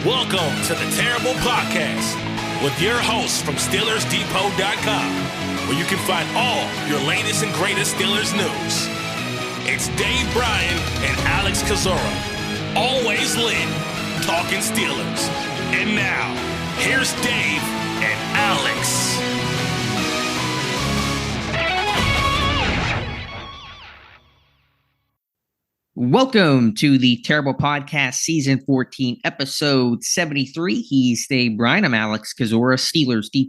Welcome to the Terrible Podcast with your hosts from SteelersDepot.com, where you can find all your latest and greatest Steelers news. It's Dave Bryan and Alex Kozora, always lit, talking Steelers. And now, here's Dave and Alex. Welcome to the Terrible Podcast, Season 14, Episode 73. He's Dave Bryan. I'm Alex Kozora,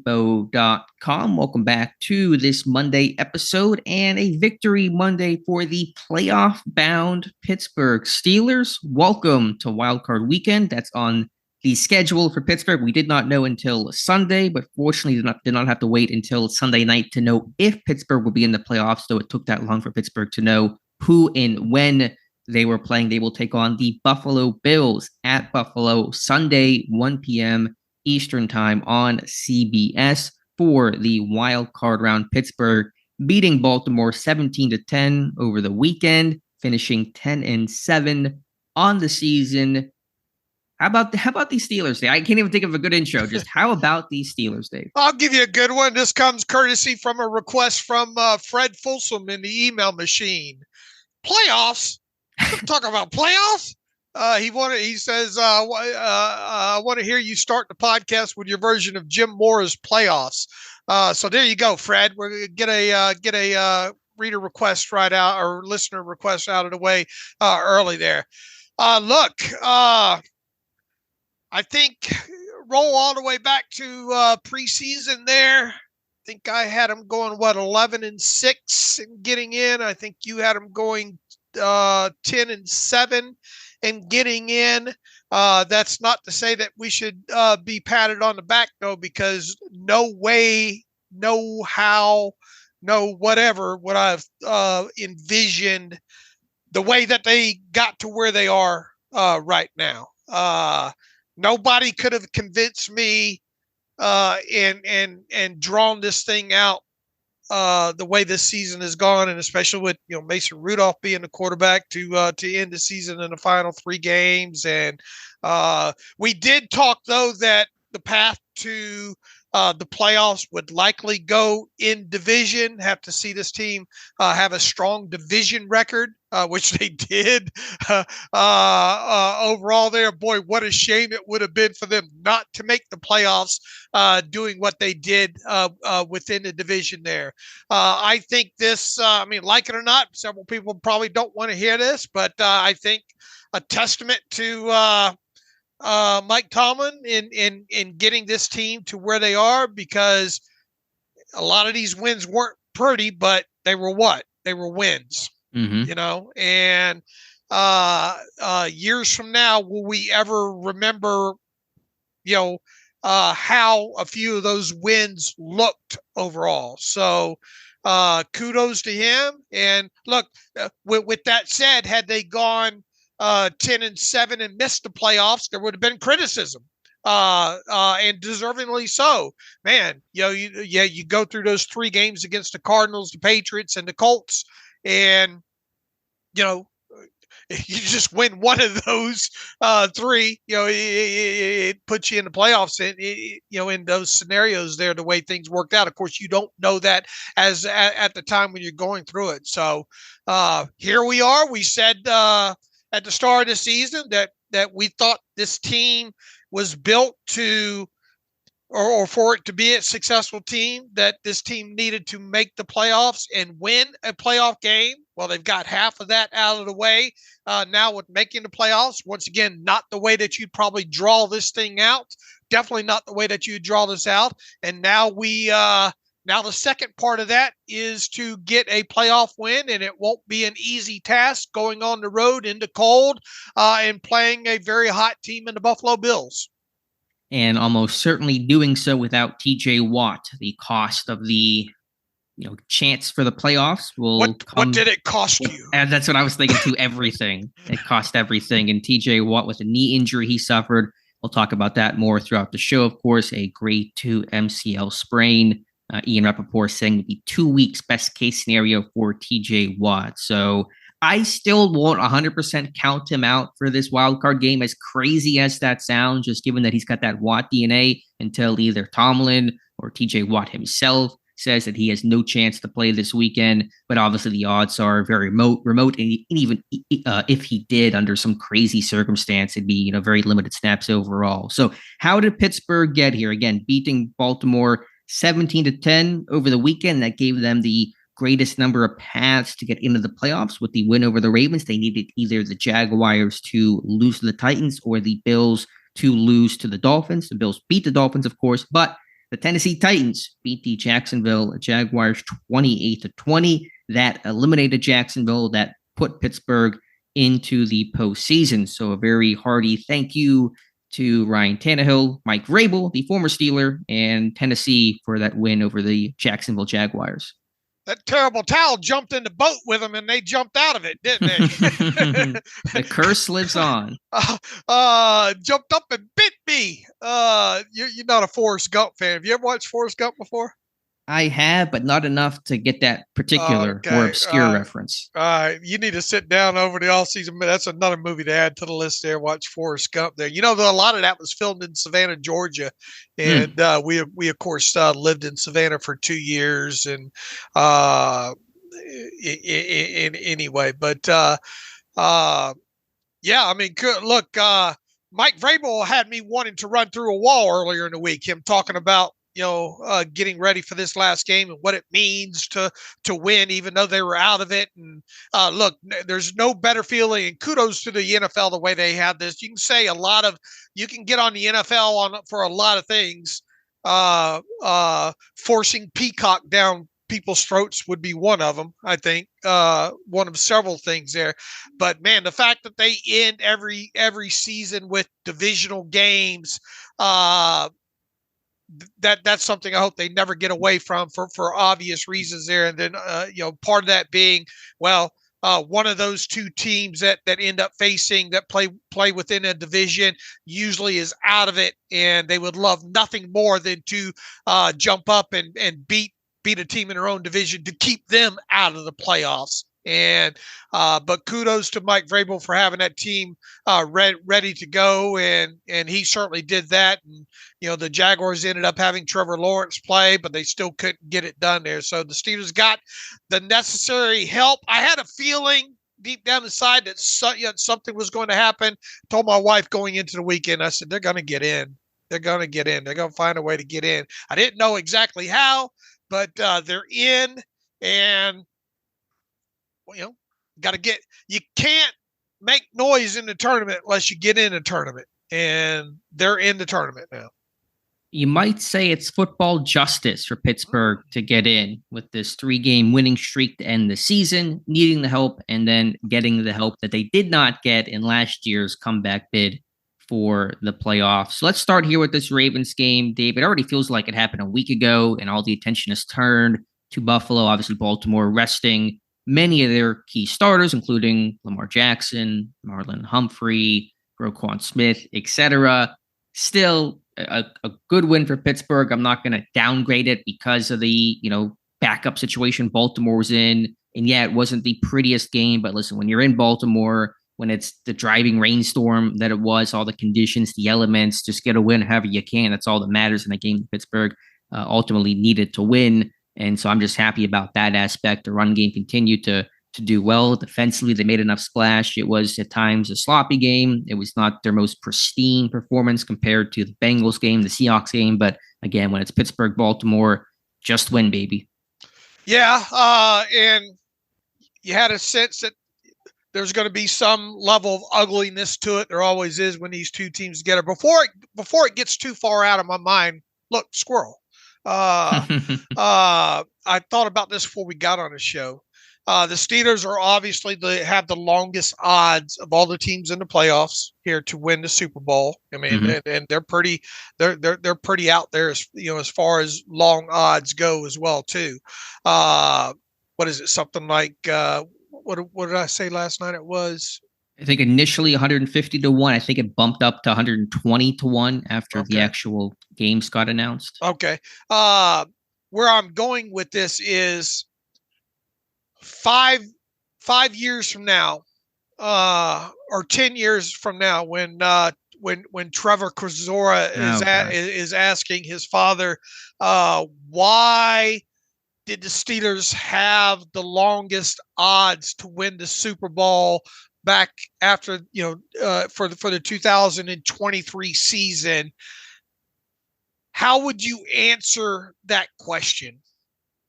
SteelersDepot.com. Welcome back to this Monday episode and a victory Monday for the playoff-bound Pittsburgh Steelers. Welcome to Wildcard Weekend. That's on the schedule for Pittsburgh. We did not know until Sunday, but fortunately did not have to wait until Sunday night to know if Pittsburgh will be in the playoffs, though it took that long for Pittsburgh to know who and when they were playing. They will take on the Buffalo Bills at Buffalo Sunday, 1 p.m. Eastern Time on CBS for the wild card round. Pittsburgh beating Baltimore 17-10 over the weekend, finishing 10-7 on the season. How about these Steelers, Dave? I can't even think of a good intro. Just how about these Steelers, Dave? I'll give you a good one. This comes courtesy from a request from Fred Folsom in the email machine. Playoffs? Talk about playoffs. He says, I want to hear you start the podcast with your version of Jim Mora's playoffs. So there you go, Fred. We're gonna get a reader request right out, or listener request out of the way early there. I think roll all the way back to preseason there. I think I had them going 11-6 and getting in. I think you had them going 10-7 and getting in. That's not to say that we should be patted on the back, though, because no way, no how, no whatever would I've envisioned the way that they got to where they are right now. Nobody could have convinced me and drawn this thing out the way this season has gone, and especially with Mason Rudolph being the quarterback to end the season in the final 3 games. And we did talk, though, that the path to the playoffs would likely go in division. Have to see this team have a strong division record, which they did overall there. Boy, what a shame it would have been for them not to make the playoffs doing what they did within the division there. I think this, like it or not, several people probably don't want to hear this, but I think a testament to Mike Tomlin in getting this team to where they are, because a lot of these wins weren't pretty, but they were what? They were wins, and years from now, will we ever remember, how a few of those wins looked overall? So kudos to him. And look, with that said, had they gone 10-7 and missed the playoffs, there would have been criticism, and deservingly so. Man, you go through those 3 games against the Cardinals, the Patriots, and the Colts, and you just win one of those 3. It puts you in the playoffs. In those scenarios there, the way things worked out. Of course, you don't know that as at the time when you're going through it. So here we are. We said at the start of the season that we thought this team was built to, or for it to be a successful team, that this team needed to make the playoffs and win a playoff game. Well, they've got half of that out of the way now with making the playoffs. Once again, not the way that you'd probably draw this thing out. Definitely not the way that you draw this out. And now now the second part of that is to get a playoff win, and it won't be an easy task going on the road in the cold and playing a very hot team in the Buffalo Bills. And almost certainly doing so without T.J. Watt. The cost of the chance for the playoffs will What did it cost you? And that's what I was thinking too. Everything. It cost everything. And T.J. Watt, with a knee injury he suffered, we'll talk about that more throughout the show. Of course, a grade 2 MCL sprain. Ian Rappaport saying it'd be 2 weeks, best case scenario for T.J. Watt. So I still won't 100% count him out for this wild card game, as crazy as that sounds, just given that he's got that Watt DNA, until either Tomlin or TJ Watt himself says that he has no chance to play this weekend. But obviously the odds are very remote, and even if he did under some crazy circumstance, it'd be very limited snaps overall. So how did Pittsburgh get here? Again, beating Baltimore 17-10 over the weekend. That gave them the greatest number of paths to get into the playoffs. With the win over the Ravens, they needed either the Jaguars to lose to the Titans or the Bills to lose to the Dolphins. The Bills beat the Dolphins, of course, but the Tennessee Titans beat the Jacksonville Jaguars 28-20. That eliminated Jacksonville. That put Pittsburgh into the postseason. So a very hearty thank you to Ryan Tannehill, Mike Vrabel, the former Steeler, and Tennessee for that win over the Jacksonville Jaguars. That terrible towel jumped in the boat with them, and they jumped out of it, didn't they? The curse lives on. Jumped up and bit me. You're not a Forrest Gump fan. Have you ever watched Forrest Gump before? I have, but not enough to get that particular more obscure reference. You need to sit down over the all-season. That's another movie to add to the list there. Watch Forrest Gump there. A lot of that was filmed in Savannah, Georgia. And we of course, lived in Savannah for 2 years. And anyway, but yeah, I mean, look, Mike Vrabel had me wanting to run through a wall earlier in the week, him talking about getting ready for this last game and what it means to win, even though they were out of it. And look, there's no better feeling, and kudos to the NFL the way they had this. You can say you can get on the NFL for a lot of things. Forcing Peacock down people's throats would be one of them, I think, one of several things there. But man, the fact that they end every season with divisional games, that's something I hope they never get away from for obvious reasons there. And then, part of that being, one of those two teams that end up facing that play within a division usually is out of it, and they would love nothing more than to jump up and beat a team in their own division to keep them out of the playoffs. And but kudos to Mike Vrabel for having that team ready to go, and he certainly did that. And the Jaguars ended up having Trevor Lawrence play, but they still couldn't get it done there. So the Steelers got the necessary help. I had a feeling deep down inside that something was going to happen. Told my wife going into the weekend, I said, they're going to get in. They're going to get in. They're going to find a way to get in. I didn't know exactly how, but they're in. And you can't make noise in the tournament unless you get in a tournament, and they're in the tournament now. You might say it's football justice for Pittsburgh to get in with this 3-game winning streak to end the season, needing the help, and then getting the help that they did not get in last year's comeback bid for the playoffs. So let's start here with this Ravens game. Dave, it already feels like it happened a week ago, and all the attention is turned to Buffalo. Obviously, Baltimore resting many of their key starters, including Lamar Jackson, Marlon Humphrey, Roquan Smith, etc. Still a good win for Pittsburgh. I'm not going to downgrade it because of the backup situation Baltimore was in. And yeah, it wasn't the prettiest game, but listen, when you're in Baltimore, when it's the driving rainstorm that it was, all the conditions, the elements, just get a win however you can. That's all that matters in a game Pittsburgh ultimately needed to win. And so I'm just happy about that aspect. The run game continued to do well. Defensively, they made enough splash. It was at times a sloppy game. It was not their most pristine performance compared to the Bengals game, the Seahawks game. But again, when it's Pittsburgh, Baltimore, just win, baby. Yeah, and you had a sense that there's going to be some level of ugliness to it. There always is when these two teams together. Before it gets too far out of my mind, look, squirrel. I thought about this before we got on the show. The Steelers are obviously have the longest odds of all the teams in the playoffs here to win the Super Bowl. I mean, and they're pretty out there as far as long odds go as well too. What is it? Something like what did I say last night? It was, I think, initially 150-1. I think it bumped up to 120-1 after the actual games got announced. Okay. Where I'm going with this is five 5 years from now, or 10 years from now, when Trevor Kozora is asking his father, why did the Steelers have the longest odds to win the Super Bowl back after, for the 2023 season? How would you answer that question?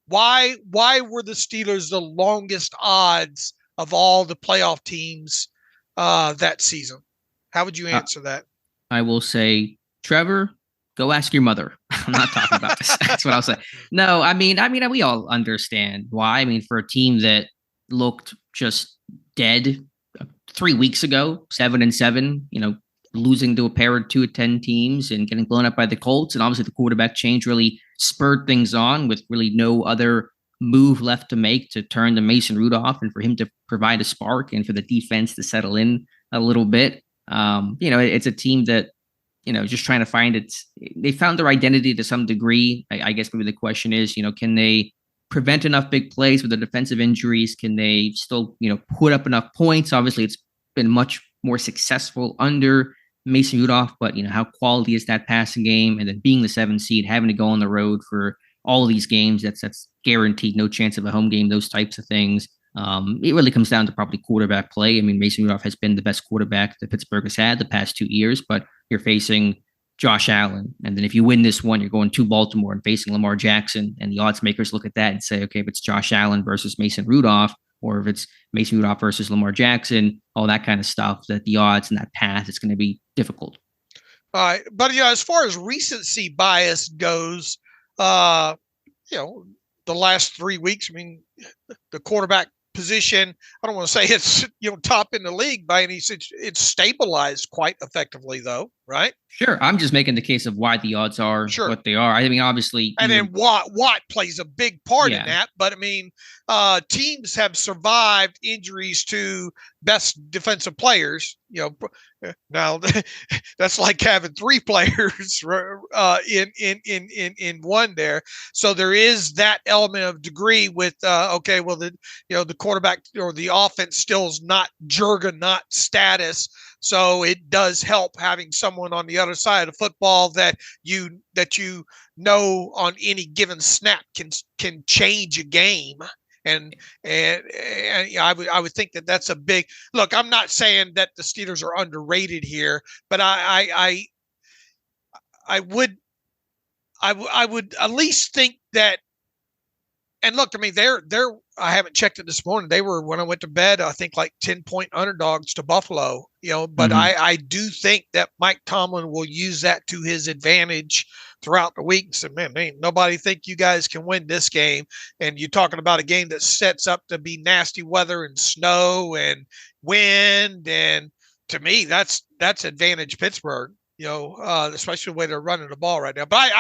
Why were the Steelers the longest odds of all the playoff teams that season? How would you answer that? I will say, Trevor, go ask your mother. I'm not talking about this. That's what I'll say. No, I mean, we all understand why. I mean, for a team that looked just dead 3 weeks ago, 7-7, losing to a pair of 2-10 teams and getting blown up by the Colts, and obviously the quarterback change really spurred things on with really no other move left to make to turn to Mason Rudolph and for him to provide a spark and for the defense to settle in a little bit. It's a team that, just trying to find they found their identity to some degree. I guess maybe the question is, can they prevent enough big plays with the defensive injuries? Can they still, put up enough points? Obviously, it's been much more successful under Mason Rudolph, but how quality is that passing game? And then being the 7th seed, having to go on the road for all of these games, that's guaranteed, no chance of a home game, those types of things. It really comes down to probably quarterback play. I mean, Mason Rudolph has been the best quarterback that Pittsburgh has had the past 2 years, but you're facing Josh Allen. And then if you win this one, you're going to Baltimore and facing Lamar Jackson. And the odds makers look at that and say, okay, if it's Josh Allen versus Mason Rudolph, or if it's Mason Rudolph versus Lamar Jackson, all that kind of stuff, that the odds and that path, it's going to be difficult. All right. But, as far as recency bias goes, the last 3 weeks, I mean, the quarterback position, I don't want to say it's, top in the league by any sense. It's stabilized quite effectively, though, right? Sure. I'm just making the case of why the odds are what they are. I mean, obviously. And then Watt plays a big part in that. But, I mean, teams have survived injuries to best defensive players. Now that's like having 3 players in one there. So there is that element of degree with the quarterback or the offense still is not juggernaut status. So it does help having someone on the other side of football that on any given snap can change a game. And I would think that that's a big look. I'm not saying that the Steelers are underrated here, but I would at least think that. And look, I mean, I haven't checked it this morning. They were, when I went to bed, I think like 10-point underdogs to Buffalo, but I do think that Mike Tomlin will use that to his advantage throughout the week and say, man, nobody think you guys can win this game. And you're talking about a game that sets up to be nasty weather and snow and wind. And to me, that's advantage Pittsburgh. Especially the way they're running the ball right now. But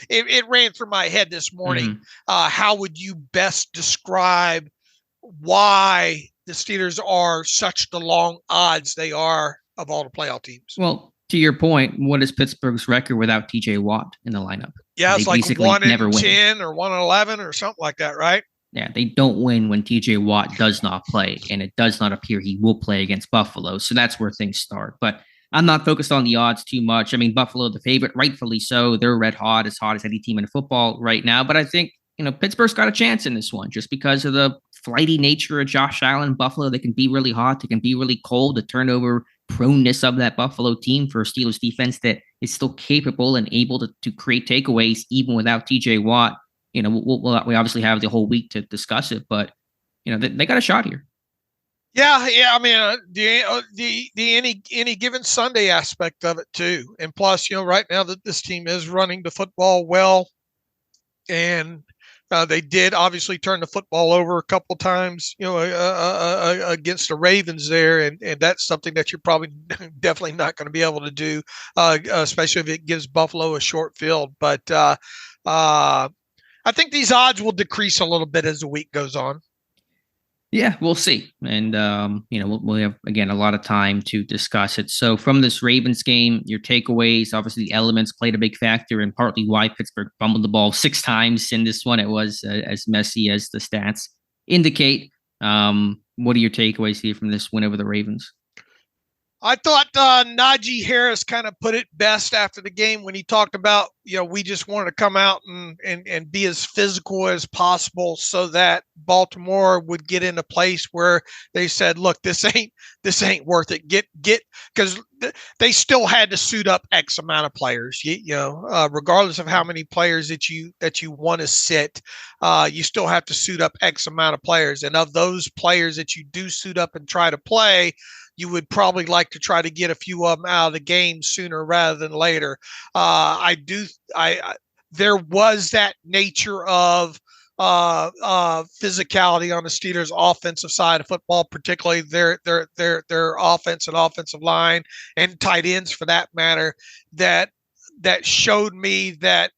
it ran through my head this morning. How would you best describe why the Steelers are such the long odds they are of all the playoff teams? Well, to your point, what is Pittsburgh's record without T.J. Watt in the lineup? Yeah, it's like 1-10 or 1-11 or something like that, right? Yeah, they don't win when T.J. Watt does not play, and it does not appear he will play against Buffalo. So that's where things start. But I'm not focused on the odds too much. I mean, Buffalo, the favorite, rightfully so. They're red hot as any team in football right now. But I think, Pittsburgh's got a chance in this one just because of the flighty nature of Josh Allen. Buffalo, they can be really hot. They can be really cold. The turnover proneness of that Buffalo team for a Steelers defense that is still capable and able to create takeaways even without TJ Watt. We obviously have the whole week to discuss it, but, they got a shot here. Yeah. I mean, the any given Sunday aspect of it too, and plus, right now that this team is running the football well, and they did obviously turn the football over a couple times, against the Ravens there, and that's something that you're probably definitely not going to be able to do, especially if it gives Buffalo a short field. But I think these odds will decrease a little bit as the week goes on. Yeah, we'll see. And, we'll have, again, a lot of time to discuss it. So from this Ravens game, your takeaways, obviously the elements played a big factor and partly why Pittsburgh fumbled the ball 6 times in this one. It was as messy as the stats indicate. What are your takeaways here from this win over the Ravens? I thought Najee Harris kind of put it best after the game when he talked about, we just wanted to come out and be as physical as possible so that Baltimore would get in a place where they said, look, this ain't worth it. Get, because they still had to suit up X amount of players, regardless of how many players that you want to sit, you still have to suit up X amount of players. And of those players that you do suit up and try to play, you would probably like to try to get a few of them out of the game sooner rather than later. There was that nature of physicality on the Steelers' offensive side of football, particularly their offense and offensive line and tight ends for that matter, that showed me that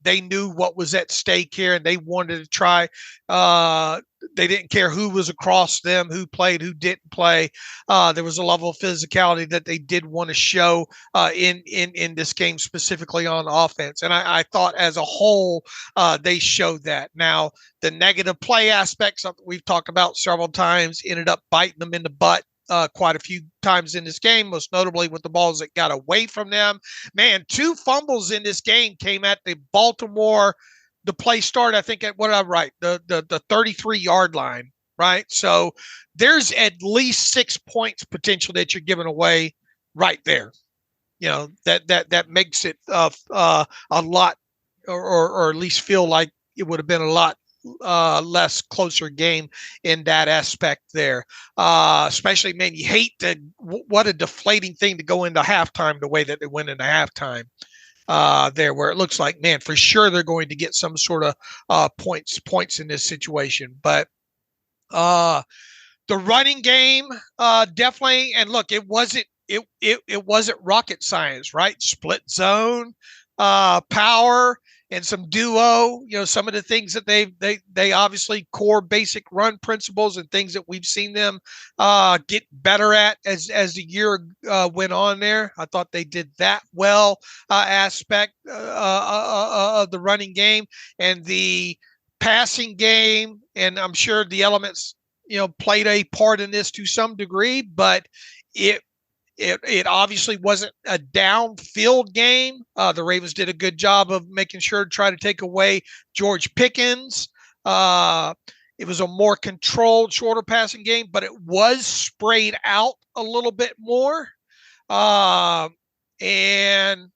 they knew what was at stake here and they wanted to try. They didn't care who was across them, who played, who didn't play. There was a level of physicality that they did want to show in this game, specifically on offense. And I thought as a whole, they showed that. Now, the negative play aspects, something we've talked about several times, ended up biting them in the butt quite a few times in this game, most notably with the balls that got away from them. Man, 2 fumbles in this game came at the Baltimore. The play started, I think, at what I write, the 33-yard line, right? So there's at least 6 points potential that you're giving away right there. That makes it a lot, or at least feel like it would have been a lot less closer game in that aspect there. Especially, man, you hate what a deflating thing to go into halftime the way that they went into halftime. There, where it looks like, man, for sure they're going to get some sort of points in this situation. But the running game definitely, and look, it wasn't rocket science, right? Split zone, power, and some duo, some of the things that they obviously core basic run principles and things that we've seen them get better at as the year went on there. I thought they did that well aspect of the running game and the passing game. And I'm sure the elements, played a part in this to some degree, but it obviously wasn't a downfield game. The Ravens did a good job of making sure to try to take away George Pickens. It was a more controlled, shorter passing game, but it was sprayed out a little bit more. And the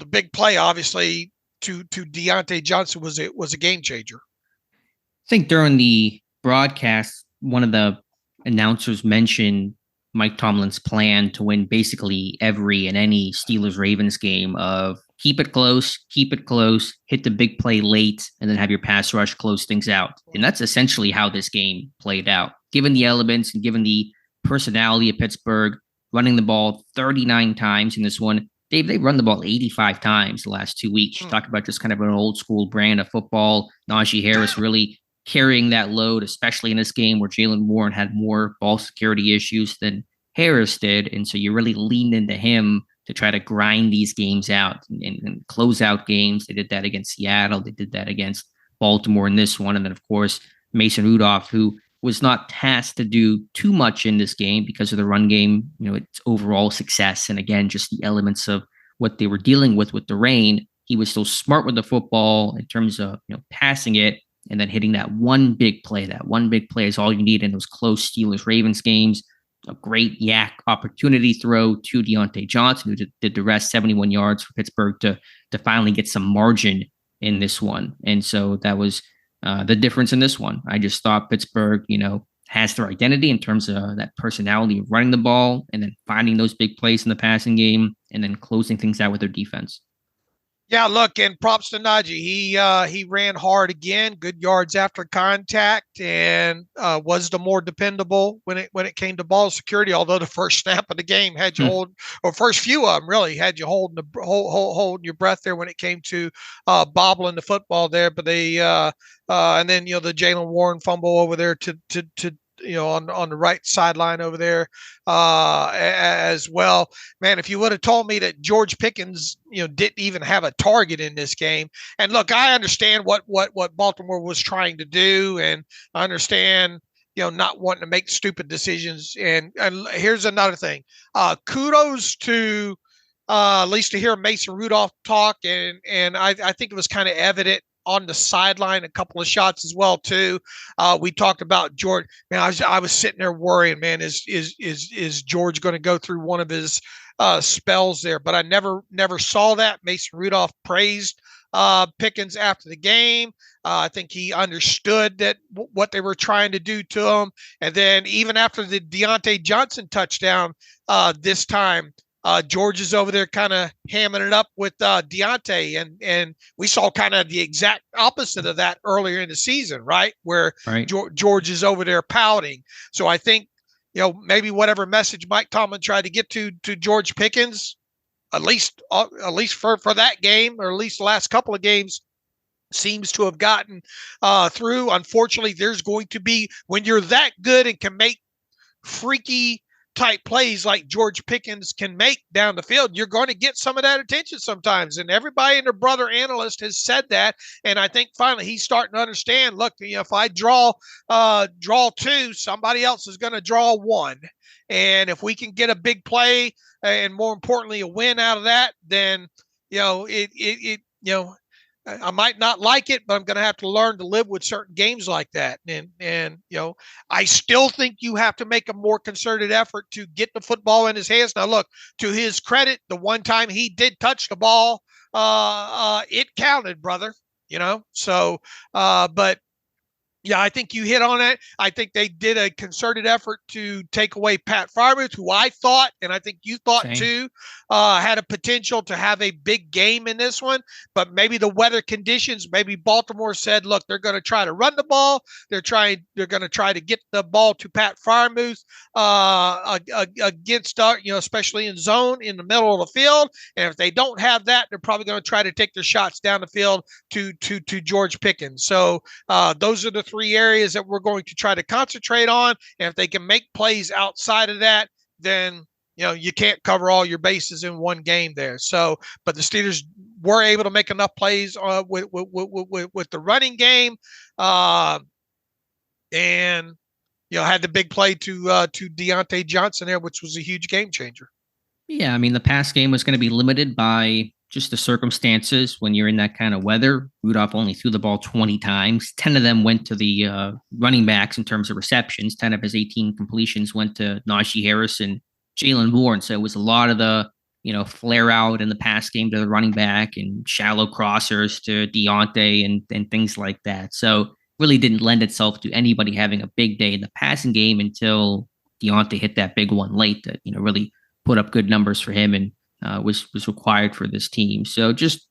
big play, obviously, to Deontay Johnson was a game changer. I think during the broadcast, one of the announcers mentioned Mike Tomlin's plan to win basically every and any Steelers-Ravens game of keep it close, hit the big play late, and then have your pass rush close things out. And that's essentially how this game played out. Given the elements and given the personality of Pittsburgh, running the ball 39 times in this one, they've run the ball 85 times the last 2 weeks. You talk about just kind of an old school brand of football. Najee Harris really carrying that load, especially in this game where Jaylen Warren had more ball security issues than Harris did. And so you really leaned into him to try to grind these games out and close out games. They did that against Seattle. They did that against Baltimore in this one. And then, of course, Mason Rudolph, who was not tasked to do too much in this game because of the run game, its overall success. And again, just the elements of what they were dealing with the rain. He was still smart with the football in terms of, passing it, and then hitting that one big play. That one big play is all you need in those close Steelers-Ravens games. A great yak opportunity throw to Deontay Johnson, who did the rest, 71 yards for Pittsburgh to finally get some margin in this one. And so that was the difference in this one. I just thought Pittsburgh, has their identity in terms of that personality of running the ball and then finding those big plays in the passing game and then closing things out with their defense. Yeah, look, and props to Najee. He ran hard again, good yards after contact, and was the more dependable when it came to ball security. Although the first snap of the game had you hold, or first few of them really had you holding your breath there when it came to bobbling the football there. But they and then the Jaylen Warren fumble over there to on the right sideline over there as well. Man, if you would have told me that George Pickens, didn't even have a target in this game. And look, I understand what Baltimore was trying to do, and I understand, not wanting to make stupid decisions. And here's another thing. Kudos to at least to hear Mason Rudolph talk, and I think it was kind of evident on the sideline, a couple of shots as well too. We talked about George. Man, I was sitting there worrying, man, is George going to go through one of his spells there? But I never saw that. Mason Rudolph praised Pickens after the game. I think he understood that what they were trying to do to him. And then even after the Deontay Johnson touchdown this time, George is over there kind of hamming it up with Deontay, and we saw kind of the exact opposite of that earlier in the season, right? Where George is over there pouting. So I think, maybe whatever message Mike Tomlin tried to get to George Pickens, at least for that game, or at least the last couple of games, seems to have gotten through. Unfortunately, there's going to be, when you're that good and can make freaky type plays like George Pickens can make down the field, you're going to get some of that attention sometimes. And everybody and their brother analyst has said that. And I think finally he's starting to understand, look, if I draw two, somebody else is going to draw one. And if we can get a big play and more importantly, a win out of that, then, I might not like it, but I'm going to have to learn to live with certain games like that. And I still think you have to make a more concerted effort to get the football in his hands. Now, look, to his credit, the one time he did touch the ball, it counted, brother, So, but yeah, I think you hit on it. I think they did a concerted effort to take away Pat Freiermuth, who I thought, and I think you thought too, had a potential to have a big game in this one. But maybe the weather conditions, maybe Baltimore said, look, they're going to try to run the ball. They're going to try to get the ball to Pat Freiermuth against, especially in zone in the middle of the field. And if they don't have that, they're probably going to try to take their shots down the field to George Pickens. So those are the three areas that we're going to try to concentrate on. And if they can make plays outside of that, then you can't cover all your bases in one game there. So, but the Steelers were able to make enough plays with the running game, and had the big play to Deontay Johnson there, which was a huge game changer. Yeah, I mean, the pass game was going to be limited by just the circumstances when you're in that kind of weather. Rudolph only threw the ball 20 times. 10 of them went to the running backs in terms of receptions. 10 of his 18 completions went to Najee Harris and Jalen Warren. So it was a lot of the, flare out in the pass game to the running back and shallow crossers to Deontay and things like that. So really didn't lend itself to anybody having a big day in the passing game until Deontay hit that big one late that, really put up good numbers for him and was required for this team. So just,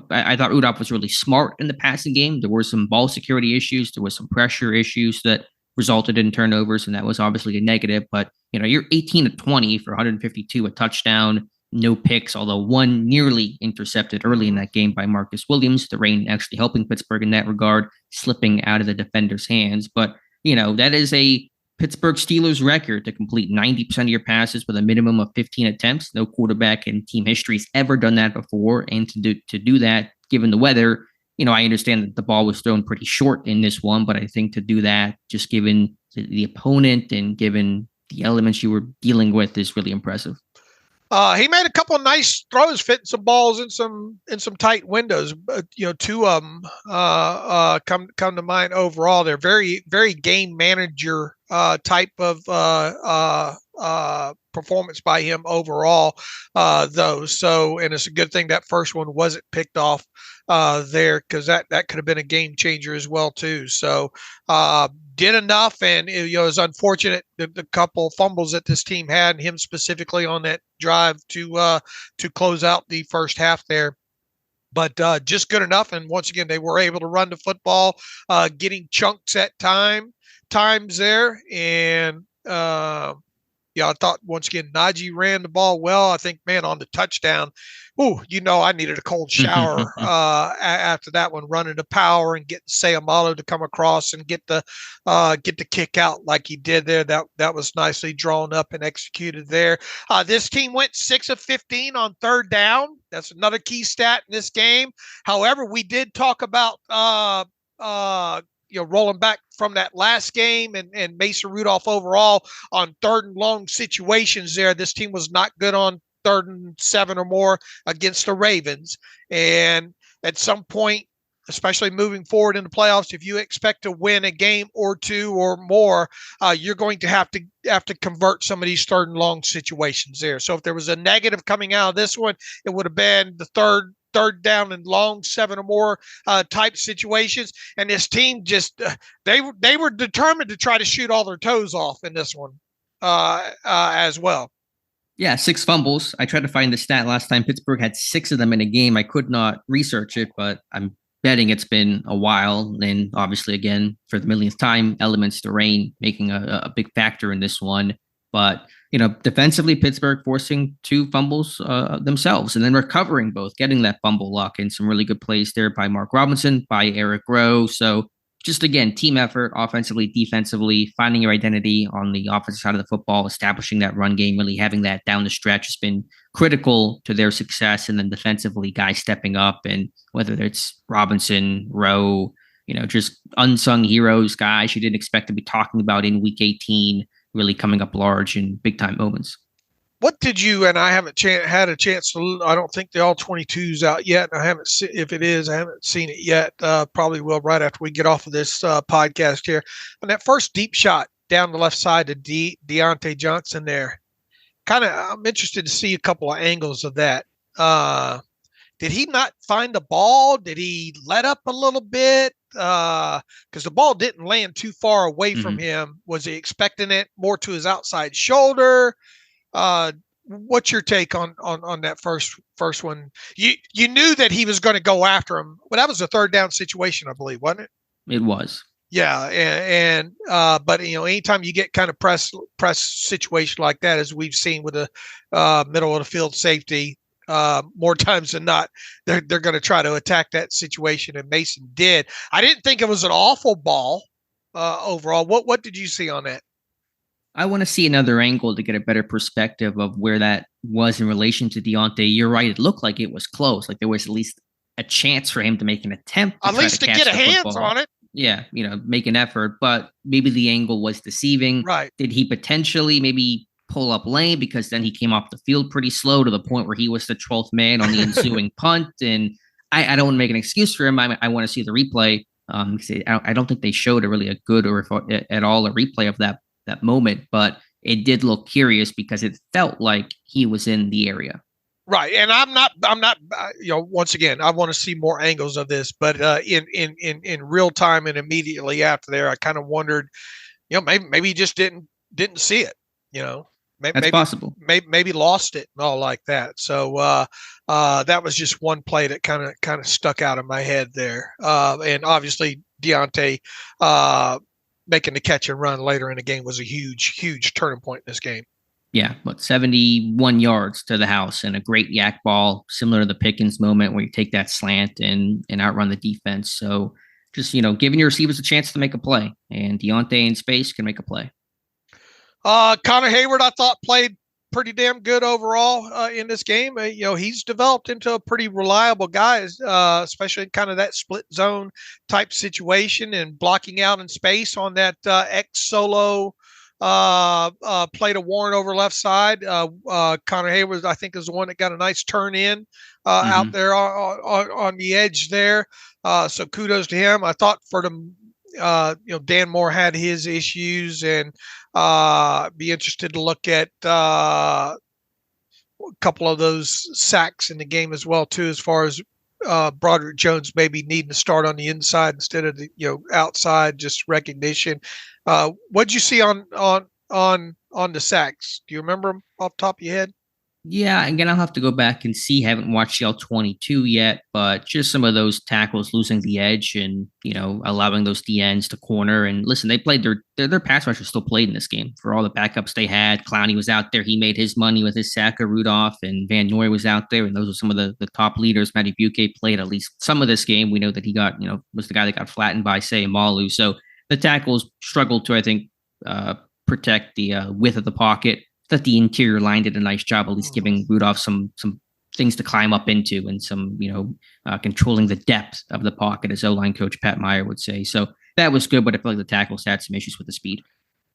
I thought Rudolph was really smart in the passing game. There were some ball security issues. There was some pressure issues that resulted in turnovers, and that was obviously a negative. But, you're 18 of 20 for 152, a touchdown, no picks, although one nearly intercepted early in that game by Marcus Williams. The rain actually helping Pittsburgh in that regard, slipping out of the defender's hands. But, that is a Pittsburgh Steelers record to complete 90% of your passes with a minimum of 15 attempts. No quarterback in team history has ever done that before. And to do that, given the weather, I understand that the ball was thrown pretty short in this one, but I think to do that, just given the opponent and given the elements you were dealing with, is really impressive. He made a couple of nice throws, fitting some balls in some tight windows. Two of them come to mind overall. They're very, very game manager type of performance by him overall, though. So, and it's a good thing that first one wasn't picked off there, because that could have been a game changer as well too. So did enough, and it was unfortunate the couple fumbles that this team had, and him specifically on that drive to close out the first half there. But just good enough, and once again they were able to run the football, getting chunks at times there, and I thought once again Najee ran the ball well. I think, man, on the touchdown, I needed a cold shower after that one, running the power and getting Sayamalo to come across and get the kick out like he did there. That was nicely drawn up and executed there. This team went 6 of 15 on third down. That's another key stat in this game. However, we did talk about rolling back from that last game and Mason Rudolph overall on 3rd and long situations there. This team was not good on 3rd and 7 or more against the Ravens. And at some point, especially moving forward in the playoffs, if you expect to win a game or 2 or more, you're going to have to convert some of these 3rd and long situations there. So if there was a negative coming out of this one, it would have been the third down and long 7 or more type situations. And this team just they were determined to try to shoot all their toes off in this one as well. Yeah, 6 fumbles. I tried to find the stat last time. Pittsburgh had 6 of them in a game. I could not research it, but I'm betting it's been a while. And obviously, again, for the millionth time, elements to rain making a big factor in this one. But, defensively, Pittsburgh forcing 2 fumbles themselves and then recovering both, getting that fumble luck and some really good plays there by Mark Robinson, by Eric Rowe. So just, again, team effort, offensively, defensively, finding your identity on the offensive side of the football, establishing that run game, really having that down the stretch has been critical to their success. And then defensively, guys stepping up, and whether it's Robinson, Rowe, just unsung heroes, guys you didn't expect to be talking about in Week 18, really coming up large in big-time moments. What did you, and I haven't had a chance to, I don't think the All-22's out yet. And I haven't if it is, I haven't seen it yet. Probably will right after we get off of this podcast here. And that first deep shot down the left side to Deontay Johnson there, I'm interested to see a couple of angles of that. Did he not find the ball? Did he let up a little bit? Because the ball didn't land too far away from him. Was he expecting it more to his outside shoulder? What's your take on that first one? You knew that he was going to go after him, but that was a 3rd down situation, I believe, wasn't it? It was. Yeah, but anytime you get kind of press situation like that, as we've seen with the middle of the field safety, more times than not, they're going to try to attack that situation, and Mason did. I didn't think it was an awful ball overall. What did you see on that? I want to see another angle to get a better perspective of where that was in relation to Deontay. You're right. It looked like it was close. Like there was at least a chance for him to make an attempt. At least to get a hands on it. Yeah. Make an effort, but maybe the angle was deceiving. Right. Did he potentially maybe pull up lane, because then he came off the field pretty slow to the point where he was the 12th man on the ensuing punt. And I don't want to make an excuse for him. I want to see the replay. I don't think they showed a good or at all a replay of that moment, but it did look curious because it felt like he was in the area. Right. And I'm not, once again, I want to see more angles of this, but in real time and immediately after there, I kind of wondered, maybe he just didn't see it, That's possible. Maybe lost it and all like that. So that was just one play that kind of stuck out in my head there. And obviously Deontay, making the catch and run later in the game was a huge turning point in this game. Yeah, but 71 yards to the house and a great yak ball, similar to the Pickens moment where you take that slant and outrun the defense. So just, giving your receivers a chance to make a play, and Deontay in space can make a play. Connor Hayward, I thought, played pretty damn good overall in this game. He's developed into a pretty reliable guy, especially in kind of that split zone type situation and blocking out in space on that X solo play to Warren over left side. Connor Hayward, I think, is the one that got a nice turn in out there on the edge there. So kudos to him. I thought for them, Dan Moore had his issues, and be interested to look at a couple of those sacks in the game as well too, as far as Broderick Jones maybe needing to start on the inside instead of the outside, just recognition. What'd you see on the sacks? Do you remember them off the top of your head? Yeah, again, I'll have to go back and see. Haven't watched the L22 yet, but just some of those tackles losing the edge and, allowing those DNs to corner. And listen, they played their pass rushers still played in this game for all the backups they had. Clowney was out there. He made his money with his sack of Rudolph, and Van Noy was out there. And those were some of the top leaders. Matty Buque played at least some of this game. We know that he got, was the guy that got flattened by, say, Malu. So the tackles struggled to, I think, protect the width of the pocket. That the interior line did a nice job, at least giving Rudolph some things to climb up into, and some, controlling the depth of the pocket, as O-line coach Pat Meyer would say. So that was good, but I feel like the tackles had some issues with the speed.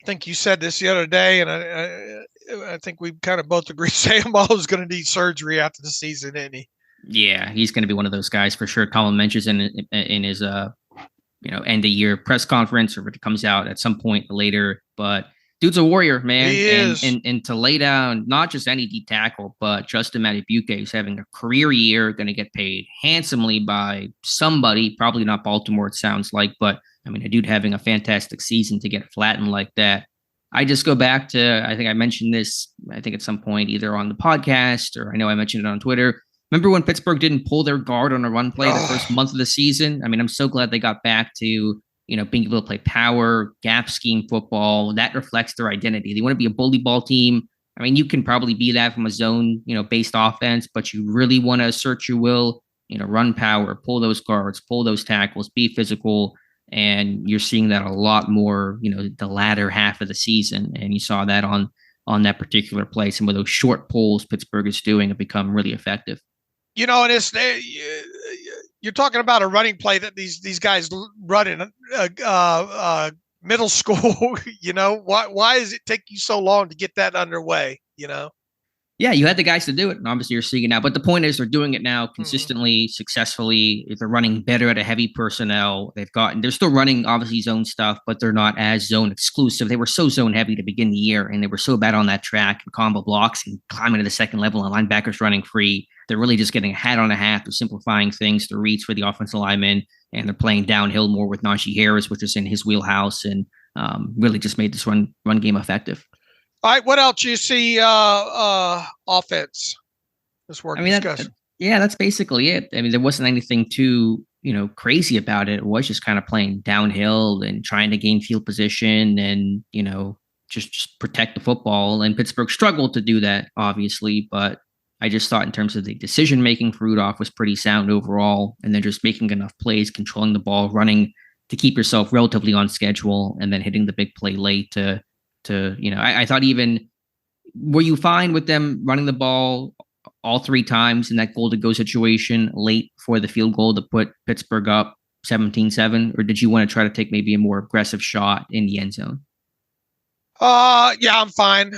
I think you said this the other day, and I think we kind of both agree Sambo is going to need surgery after the season, isn't he? Yeah, he's going to be one of those guys for sure. Colin mentions in his end of year press conference, or if it comes out at some point later. But dude's a warrior, man. He is. And to lay down not just any D tackle, but Justin Madubuike, who's having a career year, going to get paid handsomely by somebody, probably not Baltimore, it sounds like, but I mean, a dude having a fantastic season to get flattened like that. I just go back to, I think I mentioned this, I think at some point, either on the podcast or I know I mentioned it on Twitter. Remember when Pittsburgh didn't pull their guard on a run play the first month of the season? I mean, I'm so glad they got back to, being able to play power, gap scheme football. That reflects their identity. They want to be a bully ball team. I mean, you can probably be that from a zone, based offense, but you really want to assert your will, run power, pull those guards, pull those tackles, be physical. And you're seeing that a lot more, the latter half of the season. And you saw that on that particular play. Some of those short pulls Pittsburgh is doing have become really effective. And it's you're talking about a running play that these guys run in middle school. Why does it take you so long to get that underway? Yeah, you had the guys to do it, and obviously you're seeing it now. But the point is, they're doing it now consistently, successfully. They're running better at a heavy personnel. They're still running obviously zone stuff, but they're not as zone exclusive. They were so zone heavy to begin the year, and they were so bad on that track and combo blocks and climbing to the second level and linebackers running free. They're really just getting a hat on a hat. They're simplifying things, the reads for the offensive linemen, and they're playing downhill more with Najee Harris, which is in his wheelhouse, and really just made this run game effective. All right, what else you see offense? That's worth discussing. That's basically it. I mean, there wasn't anything too, crazy about it. It was just kind of playing downhill and trying to gain field position and, just protect the football. And Pittsburgh struggled to do that, obviously, but I just thought in terms of the decision-making for Rudolph was pretty sound overall. And then just making enough plays, controlling the ball, running to keep yourself relatively on schedule, and then hitting the big play late to I thought even, were you fine with them running the ball all three times in that goal to go situation late for the field goal to put Pittsburgh up 17-7, or did you want to try to take maybe a more aggressive shot in the end zone? Yeah, I'm fine.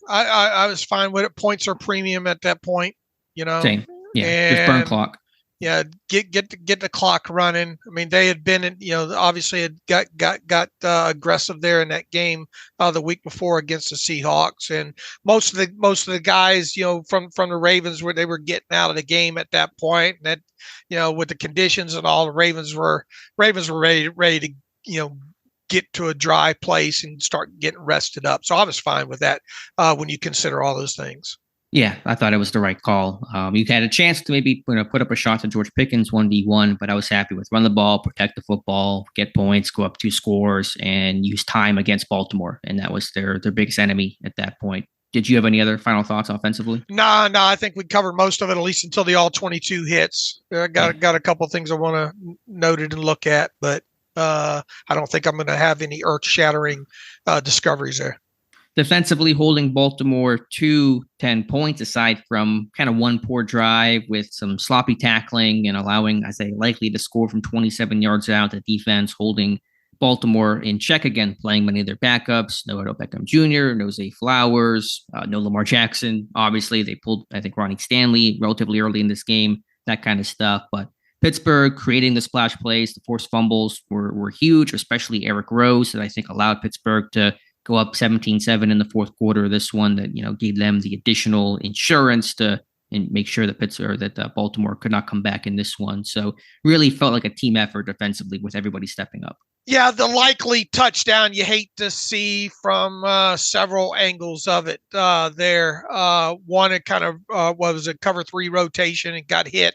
I was fine with it. Points are premium at that point, Same. Yeah, just burn clock. Yeah, get the clock running. I mean, they had been, obviously had got aggressive there in that game the week before against the Seahawks, and most of the guys, from the Ravens, where they were getting out of the game at that point, and that, with the conditions and all, the Ravens were ready to, get to a dry place and start getting rested up. So I was fine with that when you consider all those things. Yeah, I thought it was the right call. You had a chance to maybe put up a shot to George Pickens 1v1, but I was happy with run the ball, protect the football, get points, go up 2 scores, and use time against Baltimore. And that was their biggest enemy at that point. Did you have any other final thoughts offensively? No, I think we covered most of it, at least until the all 22 hits. I got a couple of things I want to note it and look at, but I don't think I'm going to have any earth-shattering discoveries there. Defensively holding Baltimore to 10 points, aside from kind of one poor drive with some sloppy tackling and allowing, I say, likely to score from 27 yards out. The defense holding Baltimore in check again, playing many of their backups. No Odell Beckham Jr., no Zay Flowers, no Lamar Jackson. Obviously, they pulled, I think, Ronnie Stanley relatively early in this game, that kind of stuff. But Pittsburgh creating the splash plays, the forced fumbles were huge, especially Eric Rose, that I think allowed Pittsburgh to go up 17-7 in the fourth quarter. This one that, gave them the additional insurance to and make sure that Baltimore could not come back in this one. So really felt like a team effort defensively with everybody stepping up. Yeah, the likely touchdown you hate to see from several angles of it there. One, it kind of was a cover 3 rotation and got hit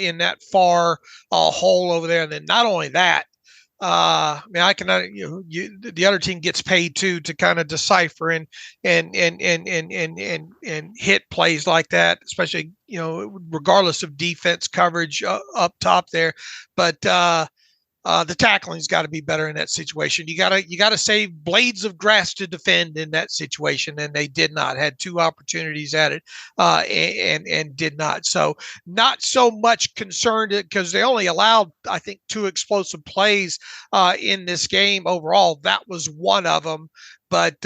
in that far hole over there. And then not only that, I mean, I cannot. The other team gets paid too to kind of decipher and hit plays like that, especially regardless of defense coverage up top there. But The tackling's got to be better in that situation. You gotta save blades of grass to defend in that situation, and they did not. Had 2 opportunities at it, and did not. So not so much concerned because they only allowed, I think, 2 explosive plays in this game overall. That was one of them, but.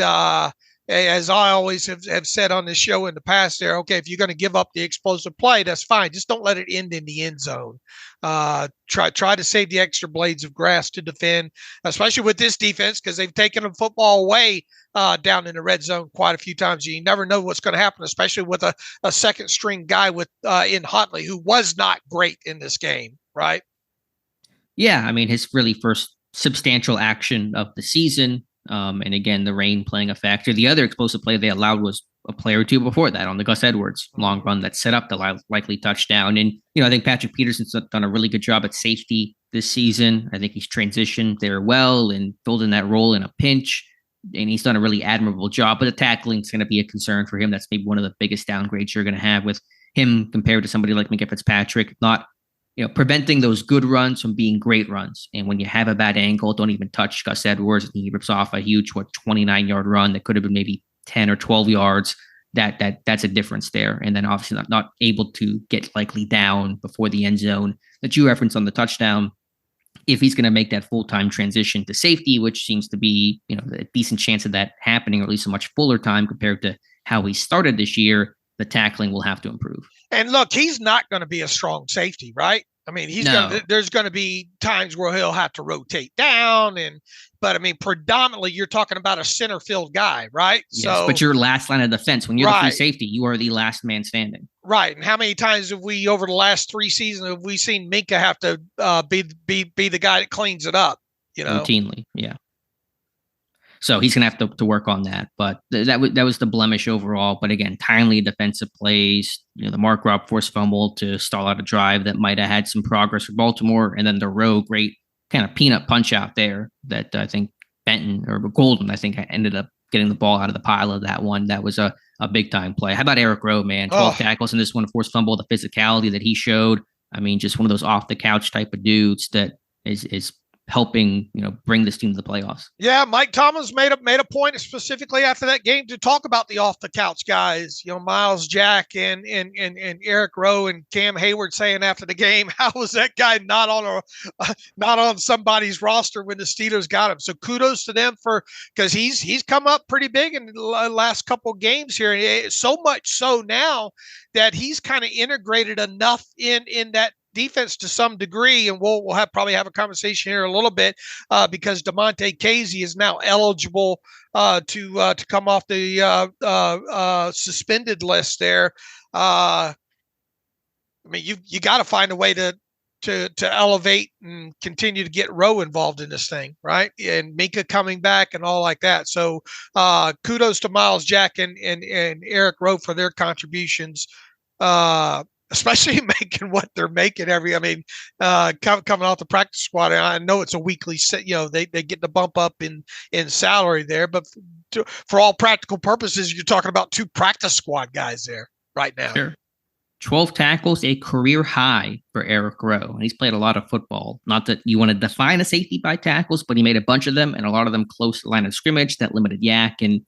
As I always have said on this show in the past there, okay, if you're going to give up the explosive play, that's fine. Just don't let it end in the end zone. Try to save the extra blades of grass to defend, especially with this defense, because they've taken the football away down in the red zone quite a few times. You never know what's going to happen, especially with a second string guy with in Huntley, who was not great in this game, right? Yeah, I mean, his really first substantial action of the season. And again, the rain playing a factor. The other explosive play they allowed was a play or two before that on the Gus Edwards long run that set up the likely touchdown. And, I think Patrick Peterson's done a really good job at safety this season. I think he's transitioned there well and filled in that role in a pinch. And he's done a really admirable job. But the tackling is going to be a concern for him. That's maybe one of the biggest downgrades you're going to have with him compared to somebody like Minkah Fitzpatrick. Not preventing those good runs from being great runs. And when you have a bad angle, don't even touch Gus Edwards. He rips off a huge, 29-yard run that could have been maybe 10 or 12 yards. That's a difference there. And then obviously not able to get likely down before the end zone that you referenced on the touchdown. If he's going to make that full-time transition to safety, which seems to be, a decent chance of that happening, or at least a much fuller time compared to how he started this year, the tackling will have to improve. And look, he's not going to be a strong safety, right? I mean, there's going to be times where he'll have to rotate down, but I mean, predominantly you're talking about a center field guy, right? Yes, so, but your last line of defense, when you're right. The free safety, you are the last man standing. Right. And how many times have we, over the last 3 seasons, have we seen Minkah have to be the guy that cleans it up? Routinely, yeah. So he's going to have to work on that. But that was the blemish overall. But again, timely defensive plays, the Mark Rupp forced fumble to stall out a drive that might have had some progress for Baltimore. And then the Rowe, great kind of peanut punch out there that I think Benton or Golden, I think, ended up getting the ball out of the pile of that one. That was a big time play. How about Eric Rowe, man? 12 tackles in this one, forced fumble, the physicality that he showed. I mean, just one of those off the couch type of dudes that is helping, bring this team to the playoffs. Yeah, Mike Thomas made a point specifically after that game to talk about the off the couch guys. Miles Jack and Eric Rowe and Cam Hayward saying after the game, how was that guy not on somebody's roster when the Steelers got him? So kudos to them because he's come up pretty big in the last couple of games here. So much so now that he's kind of integrated enough in that defense to some degree, and we'll probably have a conversation here a little bit because Damontae Kazee is now eligible to come off the suspended list there. I mean, you got to find a way to elevate and continue to get Rowe involved in this thing, right? And Minkah coming back and all like that. So kudos to Miles Jack and Eric Rowe for their contributions. Especially making what they're making coming off the practice squad. And I know it's a weekly set, they get the bump up in salary there, but for all practical purposes, you're talking about 2 practice squad guys there right now. Sure. 12 tackles, a career high for Eric Rowe. And he's played a lot of football. Not that you want to define a safety by tackles, but he made a bunch of them, and a lot of them close to the line of scrimmage that limited yak. And,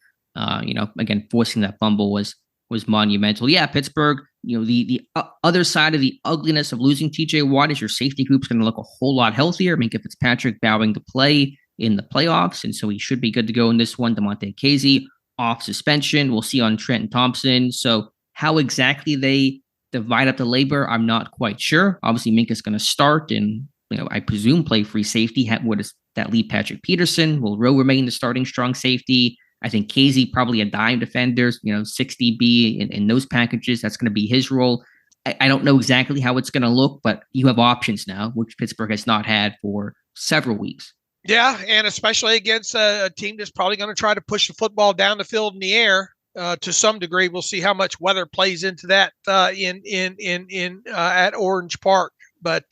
again, forcing that fumble was monumental. Yeah, Pittsburgh, the other side of the ugliness of losing T.J. Watt is your safety group's going to look a whole lot healthier. Minkah Fitzpatrick bowing to play in the playoffs, and so he should be good to go in this one. Damontae Kazee off suspension. We'll see on Trenton Thompson. So how exactly they divide up the labor, I'm not quite sure. Obviously, Minkah's going to start and, I presume play free safety. What does that leave Patrick Peterson? Will Rowe remain the starting strong safety? I think Kazee probably a dime defender, 60B in those packages. That's going to be his role. I don't know exactly how it's going to look, but you have options now, which Pittsburgh has not had for several weeks. Yeah, and especially against a team that's probably going to try to push the football down the field in the air to some degree. We'll see how much weather plays into that at Orange Park, but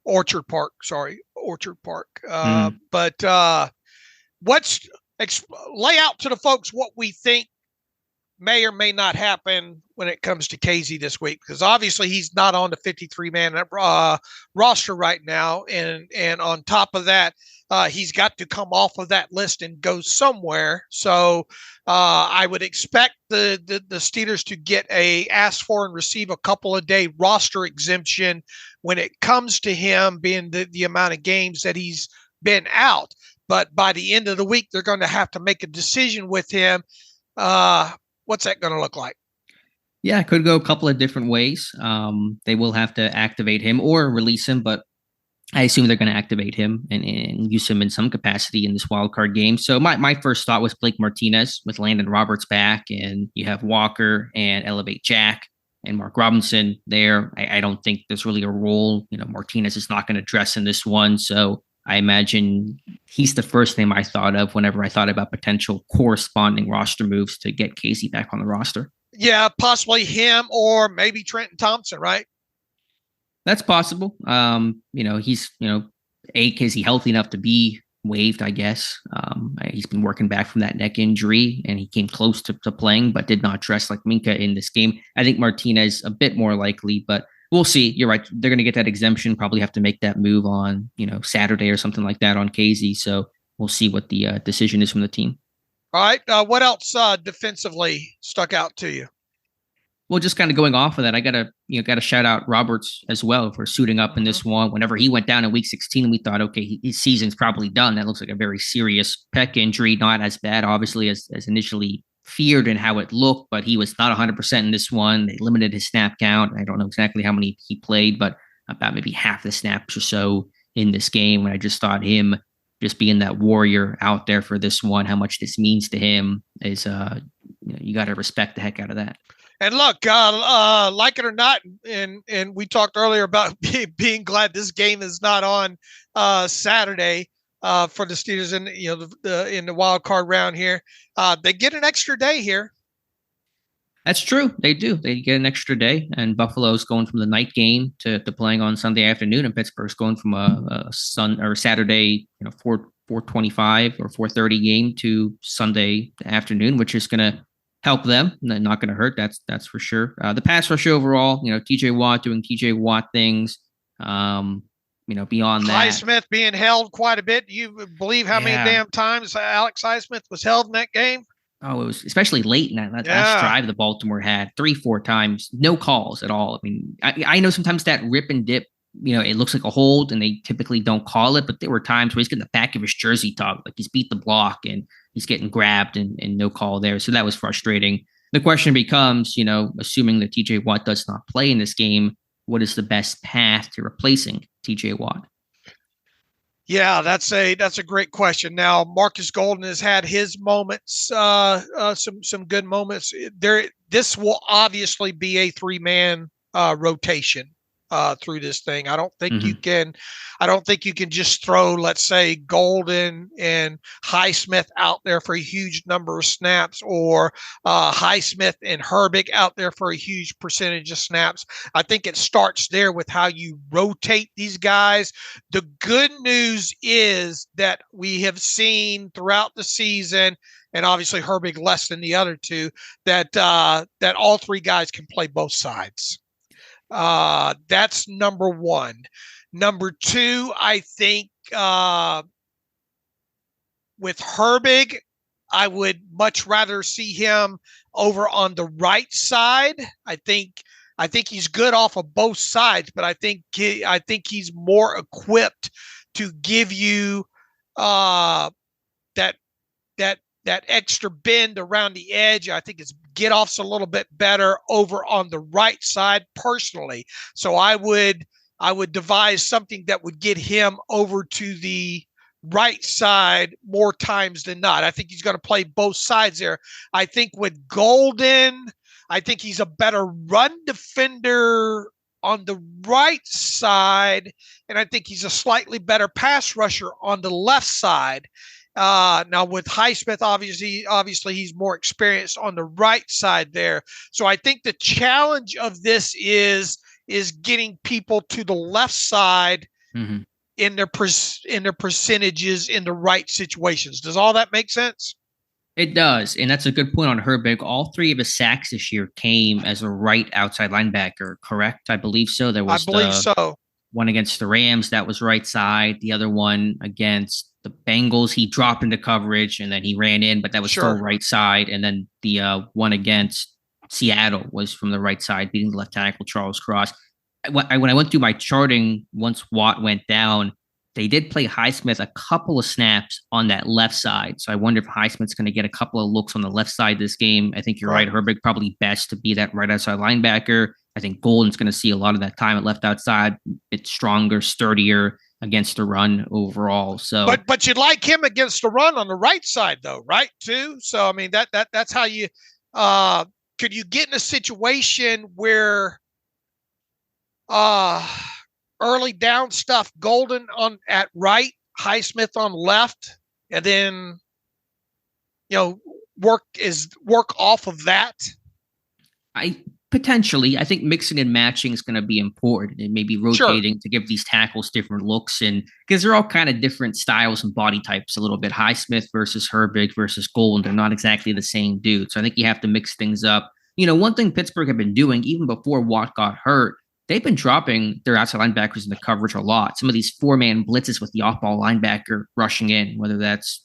Orchard Park. But lay out to the folks what we think may or may not happen when it comes to KZ this week, because obviously he's not on the 53-man roster right now. And on top of that, he's got to come off of that list and go somewhere. So I would expect the Steelers to get a ask for and receive a couple of day roster exemption when it comes to him being the amount of games that he's been out. But by the end of the week, they're going to have to make a decision with him. What's that going to look like? Yeah, it could go a couple of different ways. They will have to activate him or release him, but I assume they're going to activate him and use him in some capacity in this wild card game. So my first thought was Blake Martinez with Landon Roberts back, and you have Walker and Elevate Jack and Mark Robinson there. I don't think there's really a role. Martinez is not going to dress in this one, so I imagine he's the first name I thought of whenever I thought about potential corresponding roster moves to get Casey back on the roster. Yeah, possibly him or maybe Trenton Thompson, right? That's possible. He's, is he healthy enough to be waived, I guess. He's been working back from that neck injury, and he came close to playing, but did not dress like Minka in this game. I think Martinez a bit more likely, but we'll see. You're right. They're going to get that exemption, probably have to make that move on, Saturday or something like that on KZ. So we'll see what the decision is from the team. All right. What else defensively stuck out to you? Well, just kind of going off of that, I gotta shout out Roberts as well for suiting up in this one. Whenever he went down in week 16, we thought, okay, his season's probably done. That looks like a very serious pec injury, not as bad, obviously, as initially feared and how it looked, but he was not 100% in this one. They limited his snap count. I don't know exactly how many he played, but about maybe half the snaps or so in this game. And I just thought him just being that warrior out there for this one, how much this means to him is, you got to respect the heck out of that. And look, like it or not, and we talked earlier about being glad this game is not on Saturday for the Steelers in the wild card round here. They get an extra day here. That's true. They do. They get an extra day, and Buffalo's going from the night game to playing on Sunday afternoon, and Pittsburgh's going from a Saturday, 4:25 or 4:30 game to Sunday afternoon, which is going to help them. Not going to hurt. That's for sure. The pass rush overall, T.J. Watt doing T.J. Watt things. Beyond that, Highsmith being held quite a bit. You believe how many damn times Alex Highsmith was held in that game? Oh, it was especially late in that last drive the Baltimore had 3-4 times, no calls at all. I mean, I know sometimes that rip and dip, it looks like a hold and they typically don't call it, but there were times where he's getting the back of his jersey tugged, like he's beat the block and he's getting grabbed and no call there. So that was frustrating. The question becomes, assuming that TJ Watt does not play in this game, what is the best path to replacing TJ Watt? Yeah, that's a great question. Now, Marcus Golden has had his moments, some good moments. This will obviously be a 3-man rotation through this thing. I don't think you can just throw, let's say, Golden and Highsmith out there for a huge number of snaps, or Highsmith and Herbig out there for a huge percentage of snaps. I think it starts there with how you rotate these guys. The good news is that we have seen throughout the season, and obviously Herbig less than the other two, that all three guys can play both sides. That's number one. Number two, I think with Herbig, I would much rather see him over on the right side. I think he's good off of both sides, but I think he's more equipped to give you that extra bend around the edge. I think his get off's a little bit better over on the right side personally. So I would devise something that would get him over to the right side more times than not. I think he's going to play both sides there. I think with Golden, I think he's a better run defender on the right side, and I think he's a slightly better pass rusher on the left side. Now with Highsmith, obviously he's more experienced on the right side there. So I think the challenge of this is getting people to the left side in their percentages in the right situations. Does all that make sense? It does, and that's a good point on Herbig. All three of his sacks this year came as a right outside linebacker, correct? I believe so. There I was believe the so. one against the Rams that was right side. The other one against the Bengals, he dropped into coverage and then he ran in, but that was still Sure. right side. And then the one against Seattle was from the right side, beating the left tackle Charles Cross. When I went through my charting, once Watt went down, they did play Highsmith a couple of snaps on that left side. So I wonder if Highsmith's going to get a couple of looks on the left side this game. I think you're right. Herbig probably best to be that right outside linebacker. I think Golden's going to see a lot of that time at left outside. It's stronger, sturdier against the run overall. So, but you'd like him against the run on the right side, though, right? Too. So I mean that's how you could you get in a situation where early down stuff, Golden on at right, Highsmith on left, and then work off of that. I think mixing and matching is going to be important, and maybe rotating to give these tackles different looks, and because they're all kind of different styles and body types a little bit. Highsmith versus Herbig versus Golden, they're not exactly the same dude. So I think you have to mix things up. One thing Pittsburgh had been doing even before Watt got hurt, they've been dropping their outside linebackers in the coverage a lot. Some of these 4-man blitzes with the off-ball linebacker rushing in, whether that's,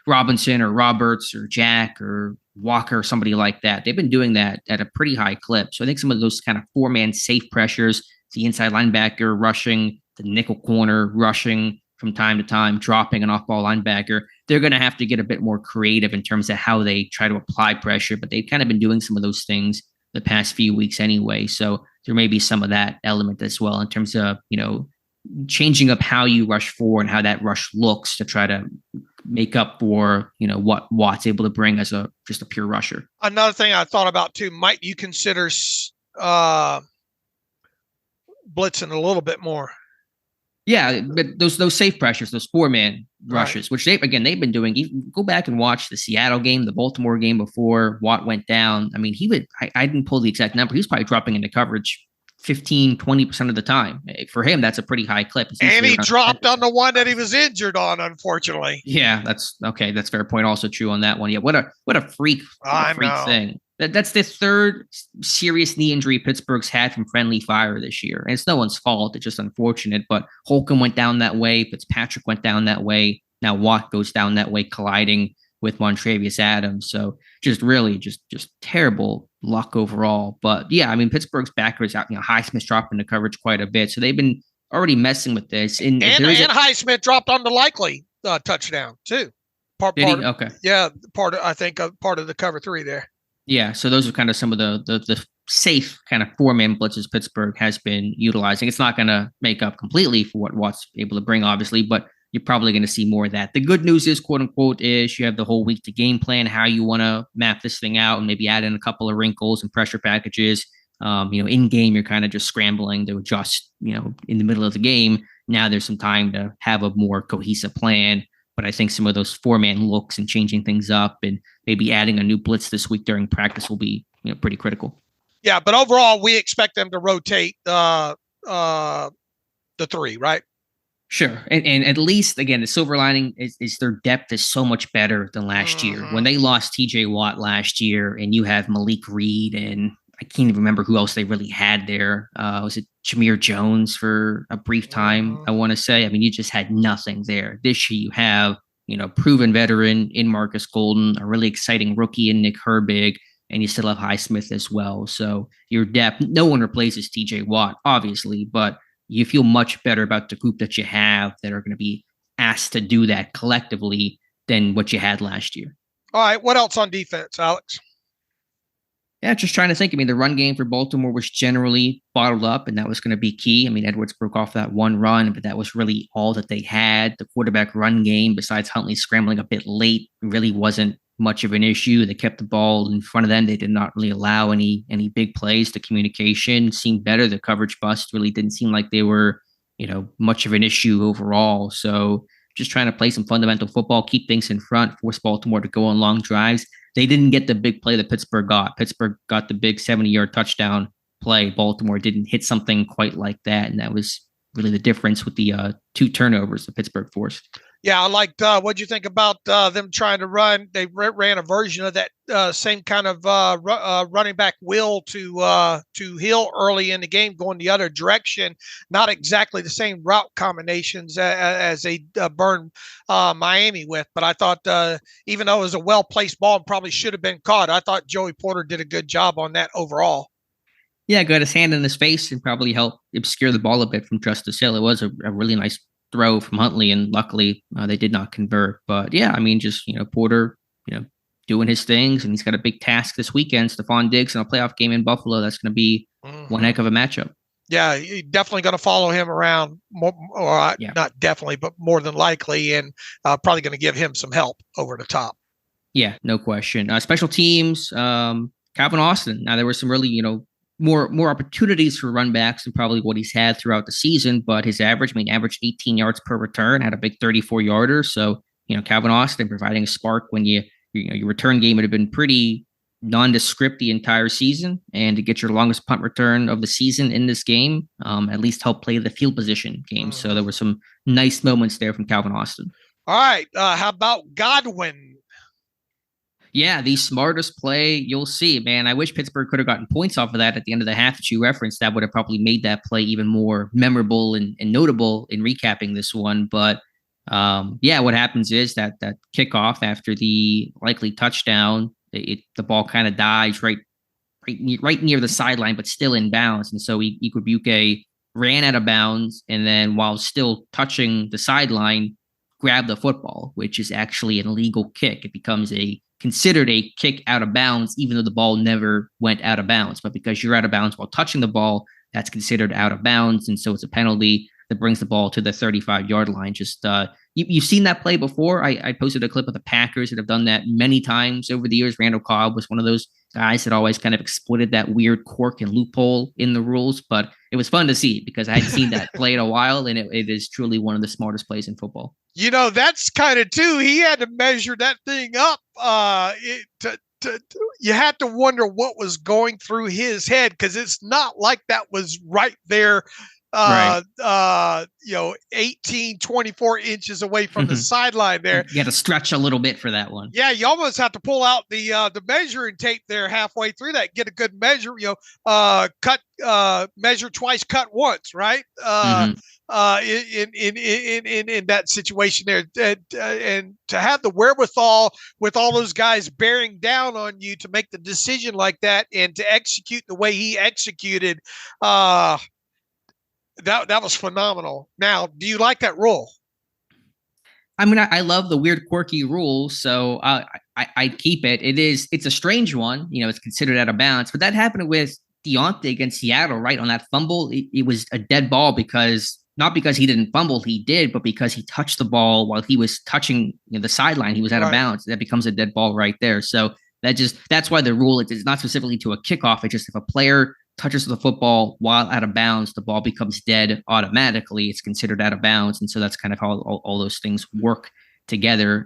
Robinson or Roberts or Jack or Walker or somebody like that. They've been doing that at a pretty high clip. So I think some of those kind of 4-man safe pressures, the inside linebacker rushing, the nickel corner rushing from time to time, dropping an off-ball linebacker, they're going to have to get a bit more creative in terms of how they try to apply pressure. But they've kind of been doing some of those things the past few weeks anyway. So there may be some of that element as well in terms of, changing up how you rush forward and how that rush looks to try to make up for, what Watt's able to bring as just a pure rusher. Another thing I thought about too, might you consider blitzing a little bit more? Yeah, but those safe pressures, those 4-man rushes, which they've been doing. You go back and watch the Seattle game, the Baltimore game before Watt went down. I mean, I didn't pull the exact number. He was probably dropping into coverage 15-20% of the time. For him, that's a pretty high clip. And he dropped on the one that he was injured on, unfortunately. Yeah, that's okay. That's fair point. Also true on that one. Yeah, what a freak thing. That's the third serious knee injury Pittsburgh's had from friendly fire this year. And it's no one's fault. It's just unfortunate. But Holcomb went down that way. Fitzpatrick went down that way. Now Watt goes down that way, colliding with Montravius Adams. So just really just terrible luck overall. But yeah, I mean, Pittsburgh's backers out, Highsmith dropped into coverage quite a bit. So they've been already messing with this. And Highsmith dropped on the likely touchdown too. Okay. Yeah, part of the cover 3 there. Yeah, so those are kind of some of the safe kind of 4-man blitzes Pittsburgh has been utilizing. It's not going to make up completely for what Watt's able to bring, obviously, but you're probably going to see more of that. The good news is, quote unquote, is you have the whole week to game plan how you want to map this thing out and maybe add in a couple of wrinkles and pressure packages. In game, you're kind of just scrambling to adjust, in the middle of the game. Now there's some time to have a more cohesive plan. But I think some of those 4-man looks and changing things up and maybe adding a new blitz this week during practice will be, pretty critical. Yeah, but overall, we expect them to rotate the 3, right? Sure. And at least, again, the silver lining is their depth is so much better than last year. When they lost T.J. Watt last year and you have Malik Reed and I can't even remember who else they really had there. Was it Jameer Jones for a brief time, I want to say? I mean, you just had nothing there. This year you have, proven veteran in Marcus Golden, a really exciting rookie in Nick Herbig, and you still have Highsmith as well. So your depth, no one replaces T.J. Watt, obviously, but you feel much better about the group that you have that are going to be asked to do that collectively than what you had last year. All right. What else on defense, Alex? Yeah, just trying to think. I mean, the run game for Baltimore was generally bottled up, and that was going to be key. I mean, Edwards broke off that one run, but that was really all that they had. The quarterback run game, besides Huntley scrambling a bit late, really wasn't much of an issue. They kept the ball in front of them. They did not really allow any big plays. The communication seemed better. The coverage bust really didn't seem like they were, much of an issue overall. So just trying to play some fundamental football, keep things in front, force Baltimore to go on long drives. They didn't get the big play that Pittsburgh got. Pittsburgh got the big 70-yard touchdown play. Baltimore didn't hit something quite like that, and that was really the difference with the 2 turnovers that Pittsburgh forced. Yeah, I liked. What'd you think about them trying to run? They ran a version of that same kind of running back wheel to Hill early in the game, going the other direction. Not exactly the same route combinations as they burned Miami with, but I thought even though it was a well placed ball and probably should have been caught, I thought Joey Porter did a good job on that overall. Yeah, got his hand in his face and probably helped obscure the ball a bit from Justice Hill. It was a really nice throw from Huntley, and luckily they did not convert. But yeah, I mean, just Porter, doing his things, and he's got a big task this weekend. Stephon Diggs in a playoff game in Buffalo. That's going to be one heck of a matchup. Yeah, you're definitely going to follow him around, not definitely, but more than likely, and probably going to give him some help over the top. Yeah, no question. Special teams, Calvin Austin. Now there were some really, more opportunities for run backs than probably what he's had throughout the season, but his averaged 18 yards per return, had a big 34-yarder. So, Calvin Austin providing a spark when your return game would have been pretty nondescript the entire season, and to get your longest punt return of the season in this game, at least help play the field position game. So there were some nice moments there from Calvin Austin. All right. How about Godwin? Yeah, the smartest play you'll see, man. I wish Pittsburgh could have gotten points off of that at the end of the half that you referenced. That would have probably made that play even more memorable and notable in recapping this one. But what happens is that kickoff after the likely touchdown, the ball kind of dies right near the sideline, but still in bounds. And so Ikwubuke ran out of bounds, and then while still touching the sideline, grabbed the football, which is actually an illegal kick. It becomes considered a kick out of bounds, even though the ball never went out of bounds. But because you're out of bounds while touching the ball, that's considered out of bounds. And so it's a penalty that brings the ball to the 35-yard line. Just you've seen that play before. I posted a clip of the Packers that have done that many times over the years. Randall Cobb was one of those guys that always kind of exploited that weird quirk and loophole in the rules. But it was fun to see because I hadn't seen that play in a while, and it is truly one of the smartest plays in football. That's kind of too. He had to measure that thing up. You had to wonder what was going through his head, because it's not like that was right there. 18, 24 inches away from the sideline there. You had to stretch a little bit for that one. Yeah, you almost have to pull out the measuring tape there halfway through that, get a good measure, measure twice, cut once, right? In that situation there. And to have the wherewithal with all those guys bearing down on you to make the decision like that and to execute the way he executed, that was phenomenal. Now, do you like that rule? I mean, I love the weird, quirky rule, so I keep it. It's a strange one. It's considered out of bounds, but that happened with Deontay against Seattle, right? On that fumble, it was a dead ball not because he didn't fumble, he did, but because he touched the ball while he was touching the sideline. He was out of bounds. That becomes a dead ball right there. So that's why the rule is not specifically to a kickoff. It's just if a player touches the football while out of bounds, the ball becomes dead automatically. It's considered out of bounds. And so that's kind of how all those things work together.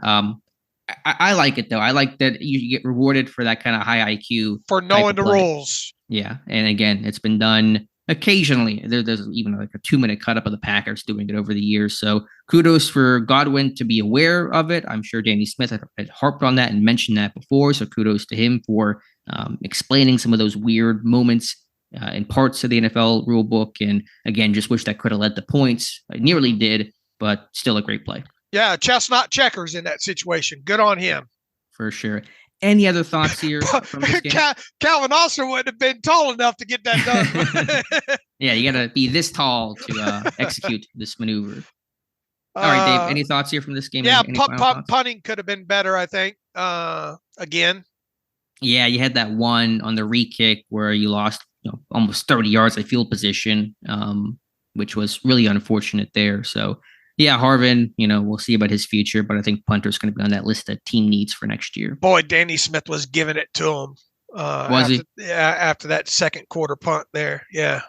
I like it, though. I like that you get rewarded for that kind of high IQ. For knowing the rules. Yeah. And again, it's been done occasionally. There's even like a 2-minute cut up of the Packers doing it over the years. So kudos for Godwin to be aware of it. I'm sure Danny Smith had harped on that and mentioned that before. So kudos to him for explaining some of those weird moments in parts of the NFL rule book. And again, just wish that could have led to points. It nearly did, but still a great play. Yeah, chestnut checkers in that situation. Good on him. For sure. Any other thoughts here from this game? Calvin Austin wouldn't have been tall enough to get that done. Yeah, you got to be this tall to execute this maneuver. All right, Dave, any thoughts here from this game? Yeah, punting could have been better, I think, again. Yeah, you had that one on the re-kick where you lost almost 30 yards of field position, which was really unfortunate there. So, yeah, Harvin, we'll see about his future, but I think punter's going to be on that list of team needs for next year. Boy, Danny Smith was giving it to him. He? Yeah, after that second quarter punt there. Yeah.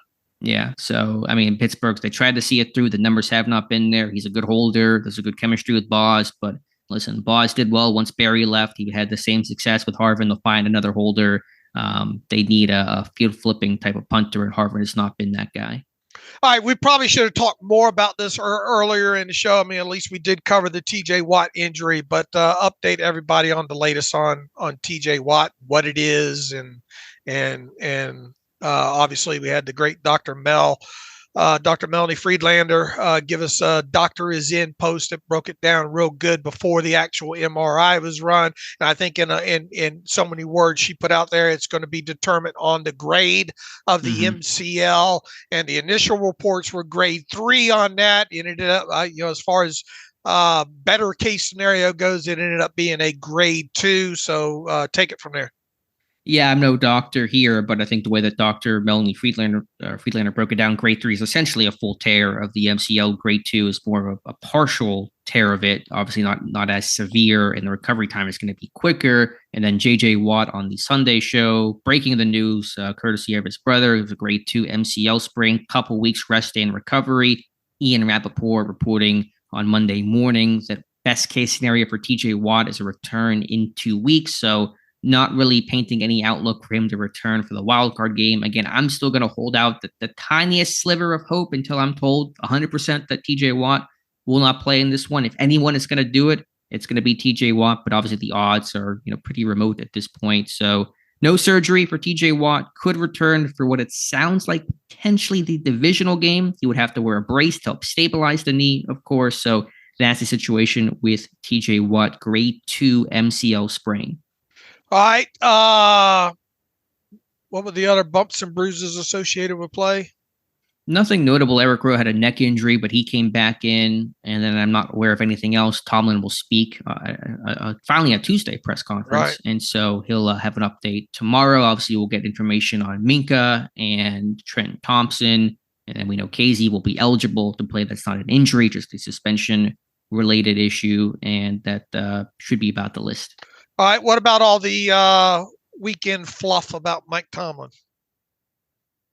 Yeah. So, I mean, Pittsburgh, they tried to see it through. The numbers have not been there. He's a good holder. There's a good chemistry with Boz, but listen, Boz did well once Barry left. He had the same success with Harvin. They'll find another holder. They need a field flipping type of punter, and Harvin has not been that guy. All right, we probably should have talked more about this earlier in the show. I mean, at least we did cover the T.J. Watt injury, but update everybody on the latest on T.J. Watt, what it is, and obviously we had the great Dr. Melanie Friedlander give us a doctor is in post that broke it down real good before the actual MRI was run. And I think in so many words she put out there, it's going to be determined on the grade of the MCL. And the initial reports were grade 3 on that. It ended up, as far as better case scenario goes, it ended up being a grade 2. So take it from there. Yeah, I'm no doctor here, but I think the way that Dr. Melanie Friedlander broke it down, grade 3 is essentially a full tear of the MCL. Grade 2 is more of a partial tear of it, obviously not as severe, and the recovery time is going to be quicker. And then J.J. Watt on the Sunday show, breaking the news, courtesy of his brother, it was a grade 2 MCL sprain, couple weeks rest and recovery. Ian Rappaport reporting on Monday morning that best case scenario for T.J. Watt is a return in 2 weeks. So not really painting any outlook for him to return for the wild card game. Again, I'm still going to hold out the tiniest sliver of hope until I'm told 100% that TJ Watt will not play in this one. If anyone is going to do it, it's going to be TJ Watt, but obviously the odds are, pretty remote at this point. So no surgery for TJ Watt, could return for what it sounds like potentially the divisional game. He would have to wear a brace to help stabilize the knee, of course. So that's the situation with TJ Watt, grade 2 MCL sprain. All right. What were the other bumps and bruises associated with play? Nothing notable. Eric Rowe had a neck injury, but he came back in, and then I'm not aware of anything else. Tomlin will speak finally at Tuesday press conference, right. And so he'll have an update tomorrow. Obviously, we'll get information on Minka and Trent Thompson, and then we know Casey will be eligible to play. That's not an injury, just a suspension-related issue, and that should be about the list. All right. What about all the weekend fluff about Mike Tomlin?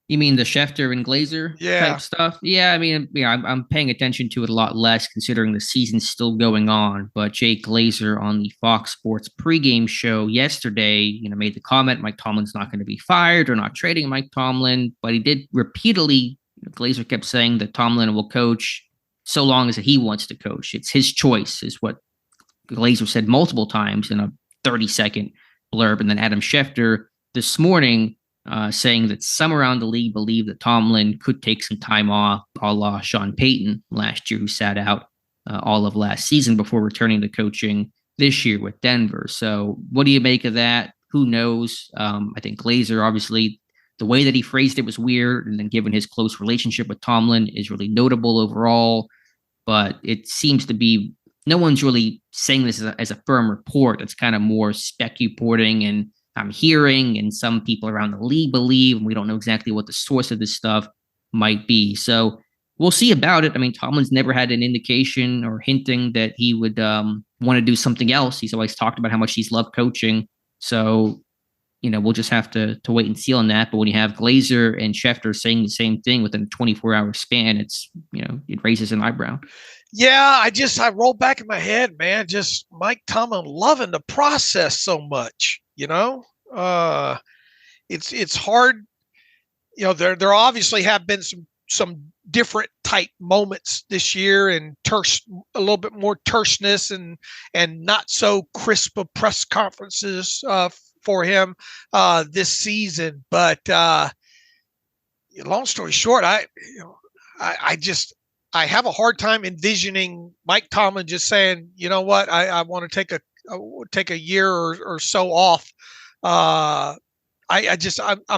You mean the Schefter and Glazer type stuff? Yeah, I mean, I'm paying attention to it a lot less considering the season's still going on. But Jake Glazer on the Fox Sports pregame show yesterday, made the comment Mike Tomlin's not going to be fired or not trading Mike Tomlin. But he did repeatedly, Glazer kept saying that Tomlin will coach so long as he wants to coach. It's his choice, is what Glazer said multiple times in a 30-second blurb. And then Adam Schefter this morning saying that some around the league believe that Tomlin could take some time off, a la Sean Payton last year, who sat out all of last season before returning to coaching this year with Denver. So what do you make of that? Who knows? I think Glazer, obviously, the way that he phrased it was weird. And then given his close relationship with Tomlin is really notable overall. But it seems to be no one's really saying this as a firm report. It's kind of more speculating, and I'm hearing, and some people around the league believe, and we don't know exactly what the source of this stuff might be. So we'll see about it. I mean, Tomlin's never had an indication or hinting that he would want to do something else. He's always talked about how much he's loved coaching. So, we'll just have to wait and see on that. But when you have Glazer and Schefter saying the same thing within a 24-hour span, it's, it raises an eyebrow. Yeah, I rolled back in my head, man. Just Mike Tomlin loving the process so much, it's hard. There obviously have been some different type moments this year, and a little bit more terseness and not so crisp of press conferences for him this season. But long story short, I have a hard time envisioning Mike Tomlin just saying, you know what, I want to take a year or so off. I'm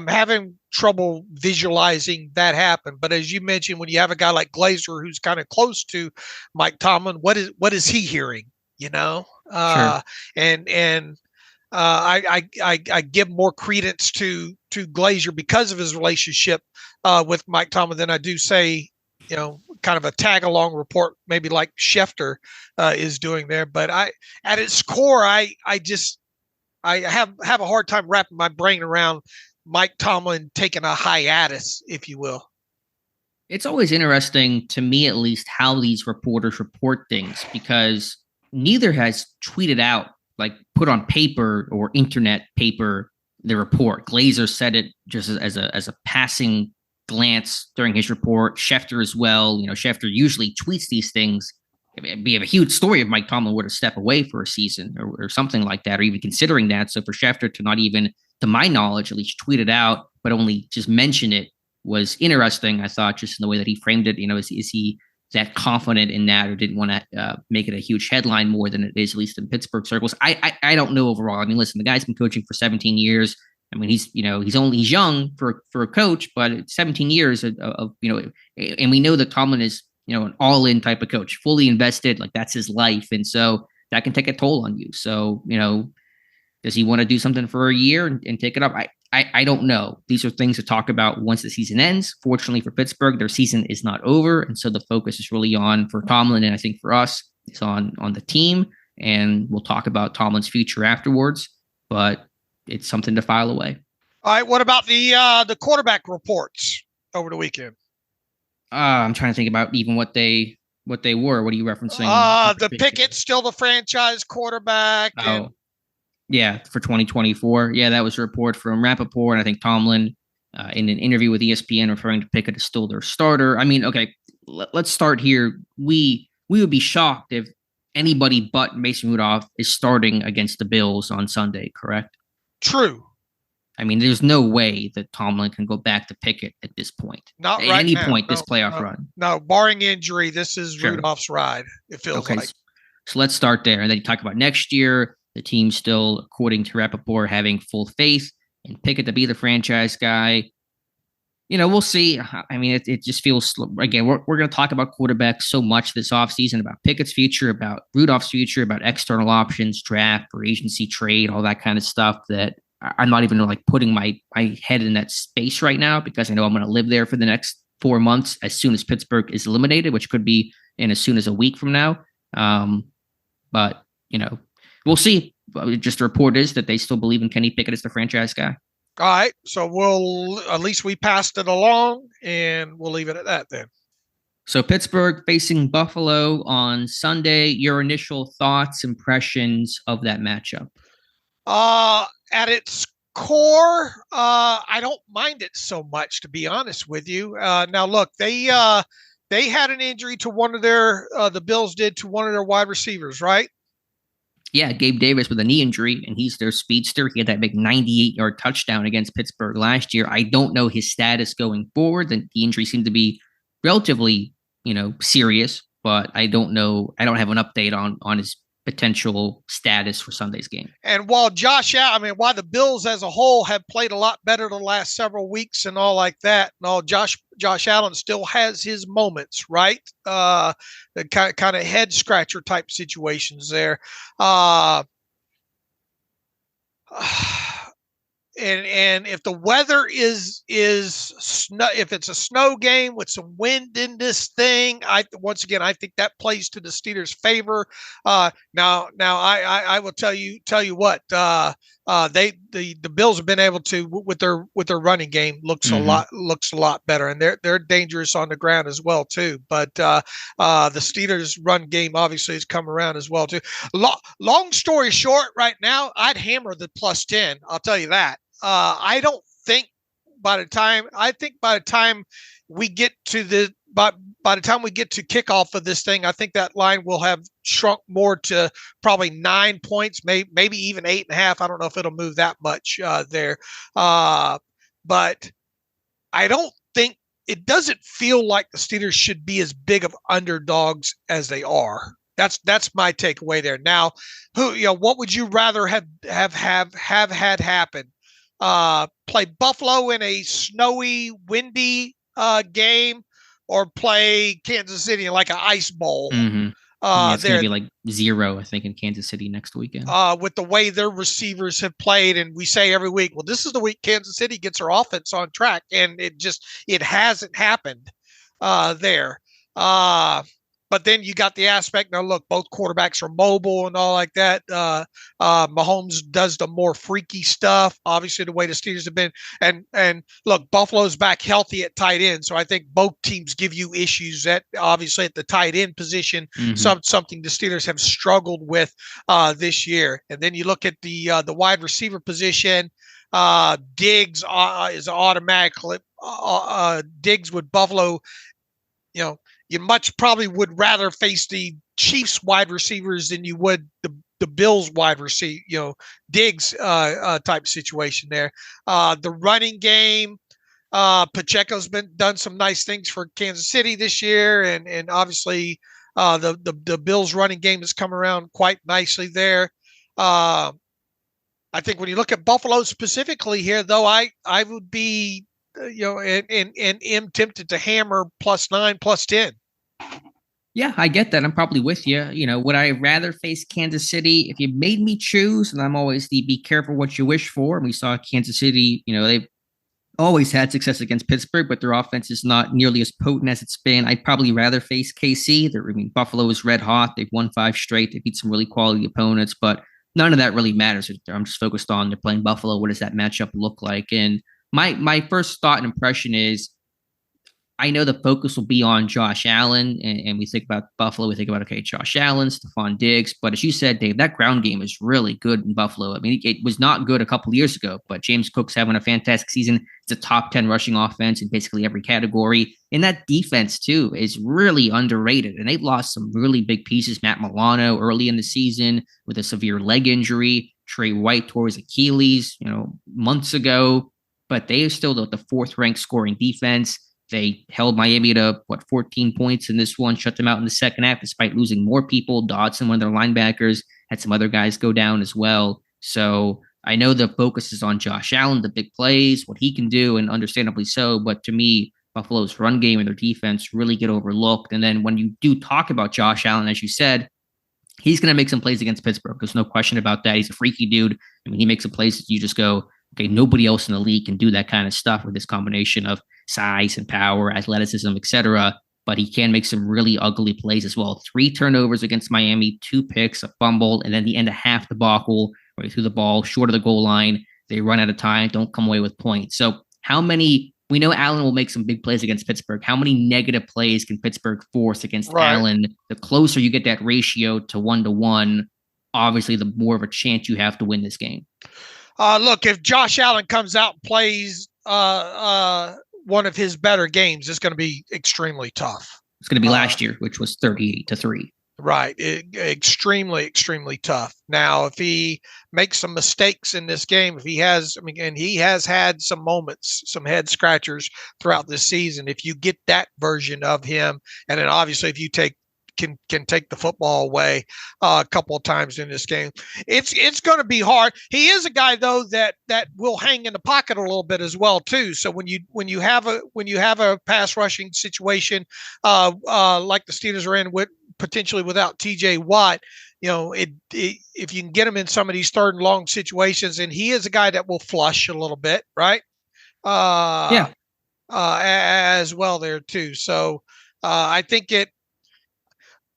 having trouble visualizing that happen. But as you mentioned, when you have a guy like Glazer who's kind of close to Mike Tomlin, what is he hearing? Sure. I give more credence to Glazer because of his relationship with Mike Tomlin than I do say, kind of a tag along report, maybe like Schefter is doing there. But at its core, I have a hard time wrapping my brain around Mike Tomlin taking a hiatus, if you will. It's always interesting to me, at least, how these reporters report things, because neither has tweeted out, like put on paper or internet paper, the report. Glazer said it just as a passing glance during his report. Schefter as well. Schefter usually tweets these things. It'd be a huge story if Mike Tomlin were to step away for a season or something like that, or even considering that. So for Schefter to not even, to my knowledge, at least tweet it out, but only just mention it was interesting. I thought, just in the way that he framed it. Is he that confident in that, or didn't want to make it a huge headline more than it is, at least in Pittsburgh circles? I don't know overall. I mean, listen, the guy's been coaching for 17 years. I mean, he's young for a coach, but 17 years of and we know that Tomlin is, an all-in type of coach, fully invested, like that's his life. And so that can take a toll on you. So, does he want to do something for a year and take it up? I don't know. These are things to talk about once the season ends. Fortunately for Pittsburgh, their season is not over. And so the focus is really on, for Tomlin, and I think for us, it's on the team. And we'll talk about Tomlin's future afterwards, but it's something to file away. All right. What about the quarterback reports over the weekend? I'm trying to think about even what they were. What are you referencing? The Pickett still the franchise quarterback. Yeah, for 2024. Yeah, that was a report from Rappaport, and I think Tomlin in an interview with ESPN referring to Pickett as still their starter. I mean, okay, let's start here. We would be shocked if anybody but Mason Rudolph is starting against the Bills on Sunday, correct? True. I mean, there's no way that Tomlin can go back to Pickett at this point. Not at right any now. Point this playoff run. No, barring injury, this is sure. Rudolph's ride, it feels like. So let's start there. And then you talk about next year. The team still, according to Rappaport, having full faith in Pickett to be the franchise guy. We'll see. I mean, it just feels, again, we're going to talk about quarterbacks so much this offseason, about Pickett's future, about Rudolph's future, about external options, draft, or agency trade, all that kind of stuff, that I'm not even putting my head in that space right now, because I know I'm going to live there for the next 4 months as soon as Pittsburgh is eliminated, which could be in as soon as a week from now. But, we'll see. Just the report is that they still believe in Kenny Pickett as the franchise guy. All right. So at least we passed it along, and we'll leave it at that then. So Pittsburgh facing Buffalo on Sunday. Your initial thoughts, impressions of that matchup? At its core, I don't mind it so much, to be honest with you. Now, look, they had an injury to one of their the Bills did to one of their wide receivers, right? Yeah, Gabe Davis with a knee injury, and he's their speedster. He had that big 98-yard touchdown against Pittsburgh last year. I don't know his status going forward. The injury seemed to be relatively, serious, but I don't know. I don't have an update on his potential status for Sunday's game. And while while the Bills as a whole have played a lot better the last several weeks and all like that, and all, Josh Allen still has his moments, right? The kind of head scratcher type situations there. And if the weather is snow, if it's a snow game with some wind in this thing, I think that plays to the Steelers' favor. Now I will tell you what, the Bills have been able to, with their running game, looks a lot better, and they're dangerous on the ground as well too. But the Steelers' run game obviously has come around as well too. Long story short, right now I'd hammer the +10. I'll tell you that. I don't think by the time we get to by the time we get to kickoff of this thing, I think that line will have shrunk more to probably 9 points, maybe even 8.5. I don't know if it'll move that much there. But I don't think, it doesn't feel like the Steelers should be as big of underdogs as they are. That's my takeaway there. Now, what would you rather have had happen? Play Buffalo in a snowy, windy game, or play Kansas City in like an ice bowl. Mm-hmm. It's going to be like 0, I think, in Kansas City next weekend. With the way their receivers have played, and we say every week, well, this is the week Kansas City gets their offense on track, and it hasn't happened there. But then you got the aspect. Now, look, both quarterbacks are mobile and all like that. Mahomes does the more freaky stuff, obviously, the way the Steelers have been. And look, Buffalo's back healthy at tight end. So I think both teams give you issues obviously at the tight end position, something the Steelers have struggled with this year. And then you look at the wide receiver position. Diggs is automatically Diggs with Buffalo. You know, you much probably would rather face the Chiefs wide receivers than you would the Bills wide receiver, Diggs type situation there. The running game, Pacheco's done some nice things for Kansas City this year, and obviously the Bills running game has come around quite nicely there. I think when you look at Buffalo specifically here, though, I would be and am tempted to hammer +9, +10. Yeah, I get that. I'm probably with you. Would I rather face Kansas City? If you made me choose, and I'm always the be careful what you wish for. And we saw Kansas City, they've always had success against Pittsburgh, but their offense is not nearly as potent as it's been. I'd probably rather face KC. Buffalo is red hot. They've won 5 straight. They beat some really quality opponents, but none of that really matters. I'm just focused on they're playing Buffalo. What does that matchup look like? And my first thought and impression is, I know the focus will be on Josh Allen, and we think about Buffalo. We think about, okay, Josh Allen, Stephon Diggs. But as you said, Dave, that ground game is really good in Buffalo. I mean, it was not good a couple of years ago, but James Cook's having a fantastic season. It's a top 10 rushing offense in basically every category. And that defense, too, is really underrated. And they've lost some really big pieces. Matt Milano early in the season with a severe leg injury. Trey White tore his Achilles, months ago. But they are still the 4th-ranked scoring defense. They held Miami to 14 points in this one, shut them out in the second half, despite losing more people. Dodson, one of their linebackers, had some other guys go down as well. So I know the focus is on Josh Allen, the big plays, what he can do, and understandably so. But to me, Buffalo's run game and their defense really get overlooked. And then when you do talk about Josh Allen, as you said, he's going to make some plays against Pittsburgh. There's no question about that. He's a freaky dude. I mean, he makes some plays that you just go, okay, nobody else in the league can do that kind of stuff with this combination of size and power, athleticism, etc. But he can make some really ugly plays as well. 3 turnovers against Miami, 2 picks, a fumble, and then the end of half debacle where he threw the ball short of the goal line. They run out of time, don't come away with points. So we know Allen will make some big plays against Pittsburgh. How many negative plays can Pittsburgh force against Allen? The closer you get that ratio to 1-to-1, obviously the more of a chance you have to win this game. Look, if Josh Allen comes out and plays one of his better games, it's going to be extremely tough. It's going to be last year, which was 38-3. Right. Extremely, extremely tough. Now, if he makes some mistakes in this game, and he has had some moments, some head scratchers throughout this season, if you get that version of him, and then obviously if you can take the football away a couple of times in this game, it's going to be hard. He is a guy though that will hang in the pocket a little bit as well too. So when you have a pass rushing situation like the Steelers are in with potentially without T.J. Watt, if you can get him in some of these 3rd and long situations, and he is a guy that will flush a little bit, right? As well there too. So I think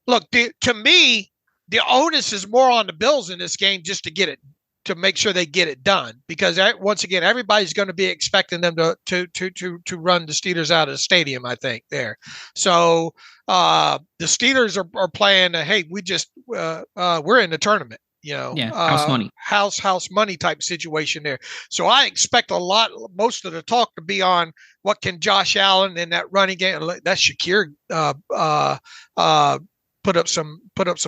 Look, to me, the onus is more on the Bills in this game just to make sure they get it done, because once again, everybody's going to be expecting them to run the Steelers out of the stadium, I think there. So the Steelers are playing, hey, we're in the tournament, house money, house money type situation there. So I expect most of the talk to be on what can Josh Allen in that running game. That Shakir put up some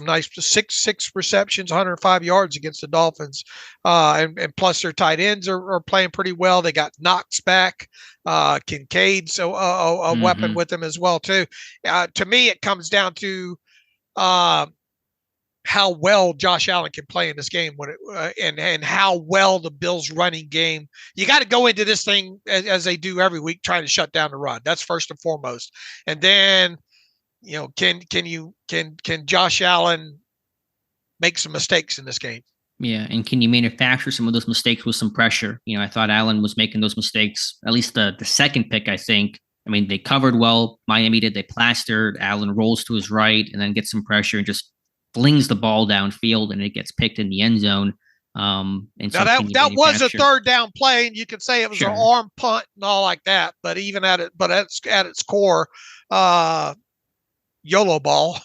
nice six receptions, 105 yards against the Dolphins, and plus their tight ends are playing pretty well. They got Knox back, Kincaid's a weapon with them as well too. To me, it comes down to how well Josh Allen can play in this game and how well the Bills running game. You got to go into this thing as they do every week, trying to shut down the run. That's first and foremost, and then. Can Josh Allen make some mistakes in this game? Yeah, and can you manufacture some of those mistakes with some pressure? I thought Allen was making those mistakes, at least the second pick, I think. I mean, they covered well. Miami did. They plastered. Allen rolls to his right and then gets some pressure and just flings the ball downfield, and it gets picked in the end zone. And now that was a 3rd down play, and you could say it was an arm punt and all like that. But even at its core, YOLO ball.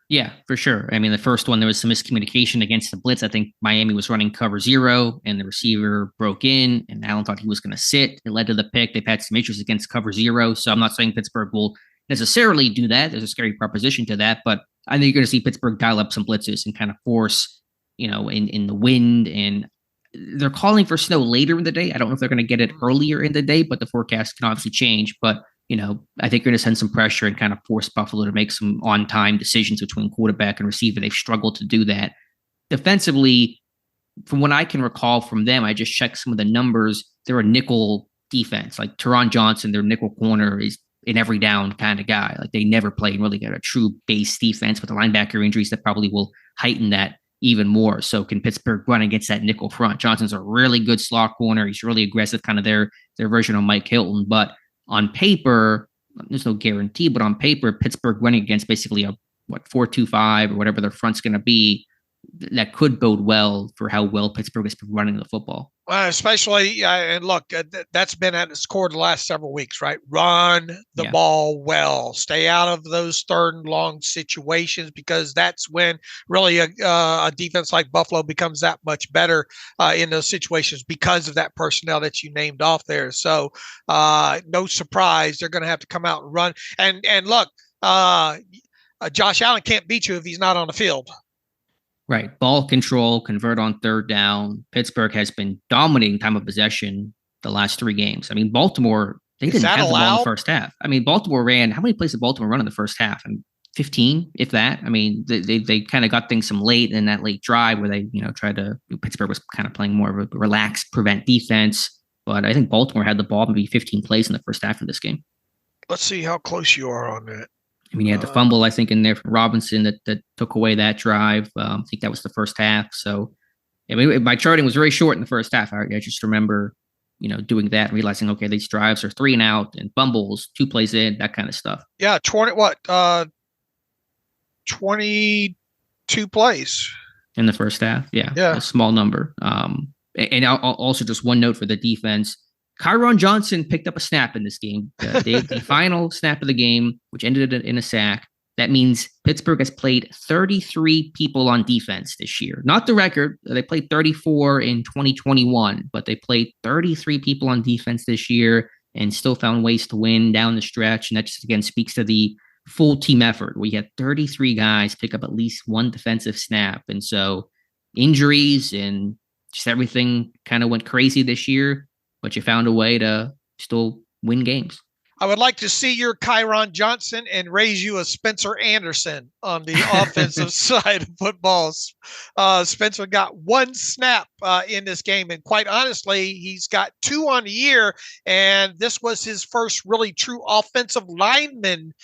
Yeah, for sure. I mean, the first one, there was some miscommunication against the blitz. I think Miami was running cover zero and the receiver broke in and Allen thought he was going to sit. It led to the pick. They've had some issues against cover zero. So I'm not saying Pittsburgh will necessarily do that. There's a scary proposition to that, but I think you're going to see Pittsburgh dial up some blitzes and kind of force, in the wind. And they're calling for snow later in the day. I don't know if they're going to get it earlier in the day, but the forecast can obviously change. But I think you're going to send some pressure and kind of force Buffalo to make some on-time decisions between quarterback and receiver. They've struggled to do that. Defensively, from what I can recall from them, I just checked some of the numbers. They're a nickel defense. Like Teron Johnson, their nickel corner, is an every down kind of guy. Like they never played really got a true base defense, with the linebacker injuries that probably will heighten that even more. So can Pittsburgh run against that nickel front? Johnson's a really good slot corner. He's really aggressive, kind of their version of Mike Hilton, but on paper, there's no guarantee, but on paper, Pittsburgh running against basically a 4-2-5 or whatever their front's going to be, that could bode well for how well Pittsburgh has been running the football. Especially, and look, that's been at its core the last several weeks, right? Run the ball well, stay out of those third and long situations, because that's when really a defense like Buffalo becomes that much better in those situations because of that personnel that you named off there. So no surprise, they're going to have to come out and run. And look, Josh Allen can't beat you if he's not on the field. Right. Ball control, convert on third down. Pittsburgh has been dominating time of possession the last 3 games. I mean, Baltimore, they didn't have the ball in the first half. I mean, Baltimore ran, how many plays did Baltimore run in the first half? I mean, 15, if that. I mean, they kind of got things some late in that late drive where they, Pittsburgh was kind of playing more of a relaxed prevent defense. But I think Baltimore had the ball maybe 15 plays in the first half of this game. Let's see how close you are on that. I mean, you had the fumble, I think, in there from Robinson that took away that drive. I think that was the first half. So, I mean, my charting was very short in the first half. I just remember, doing that and realizing, okay, these drives are 3 and out and fumbles, 2 plays in, that kind of stuff. Yeah, 22 plays in the first half. Yeah, a small number. And also just one note for the defense. Kyron Johnson picked up a snap in this game, the final snap of the game, which ended in a sack. That means Pittsburgh has played 33 people on defense this year. Not the record. They played 34 in 2021, but they played 33 people on defense this year and still found ways to win down the stretch. And that just, again, speaks to the full team effort. We had 33 guys pick up at least one defensive snap. And so injuries and just everything kind of went crazy this year, but you found a way to still win games. I would like to see your Kyron Johnson and raise you a Spencer Anderson on the offensive side of football. Spencer got 1 snap in this game, and quite honestly, he's got 2 on the year, and this was his first really true offensive lineman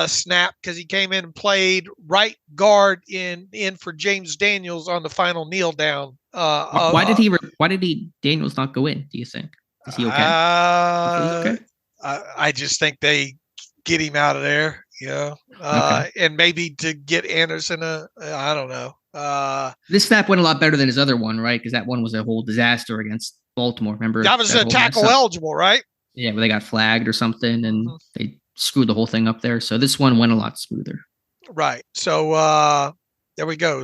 snap, because he came in and played right guard in for James Daniels on the final kneel down. Why did Daniels not go in, do you think? Is he okay? Okay? I just think they get him out of there, okay. And maybe to get Anderson, I don't know. This snap went a lot better than his other one, right? Because that one was a whole disaster against Baltimore. Remember? That was a tackle eligible, right? Yeah, where they got flagged or something, and they screwed the whole thing up there. So this one went a lot smoother. Right. So there we go.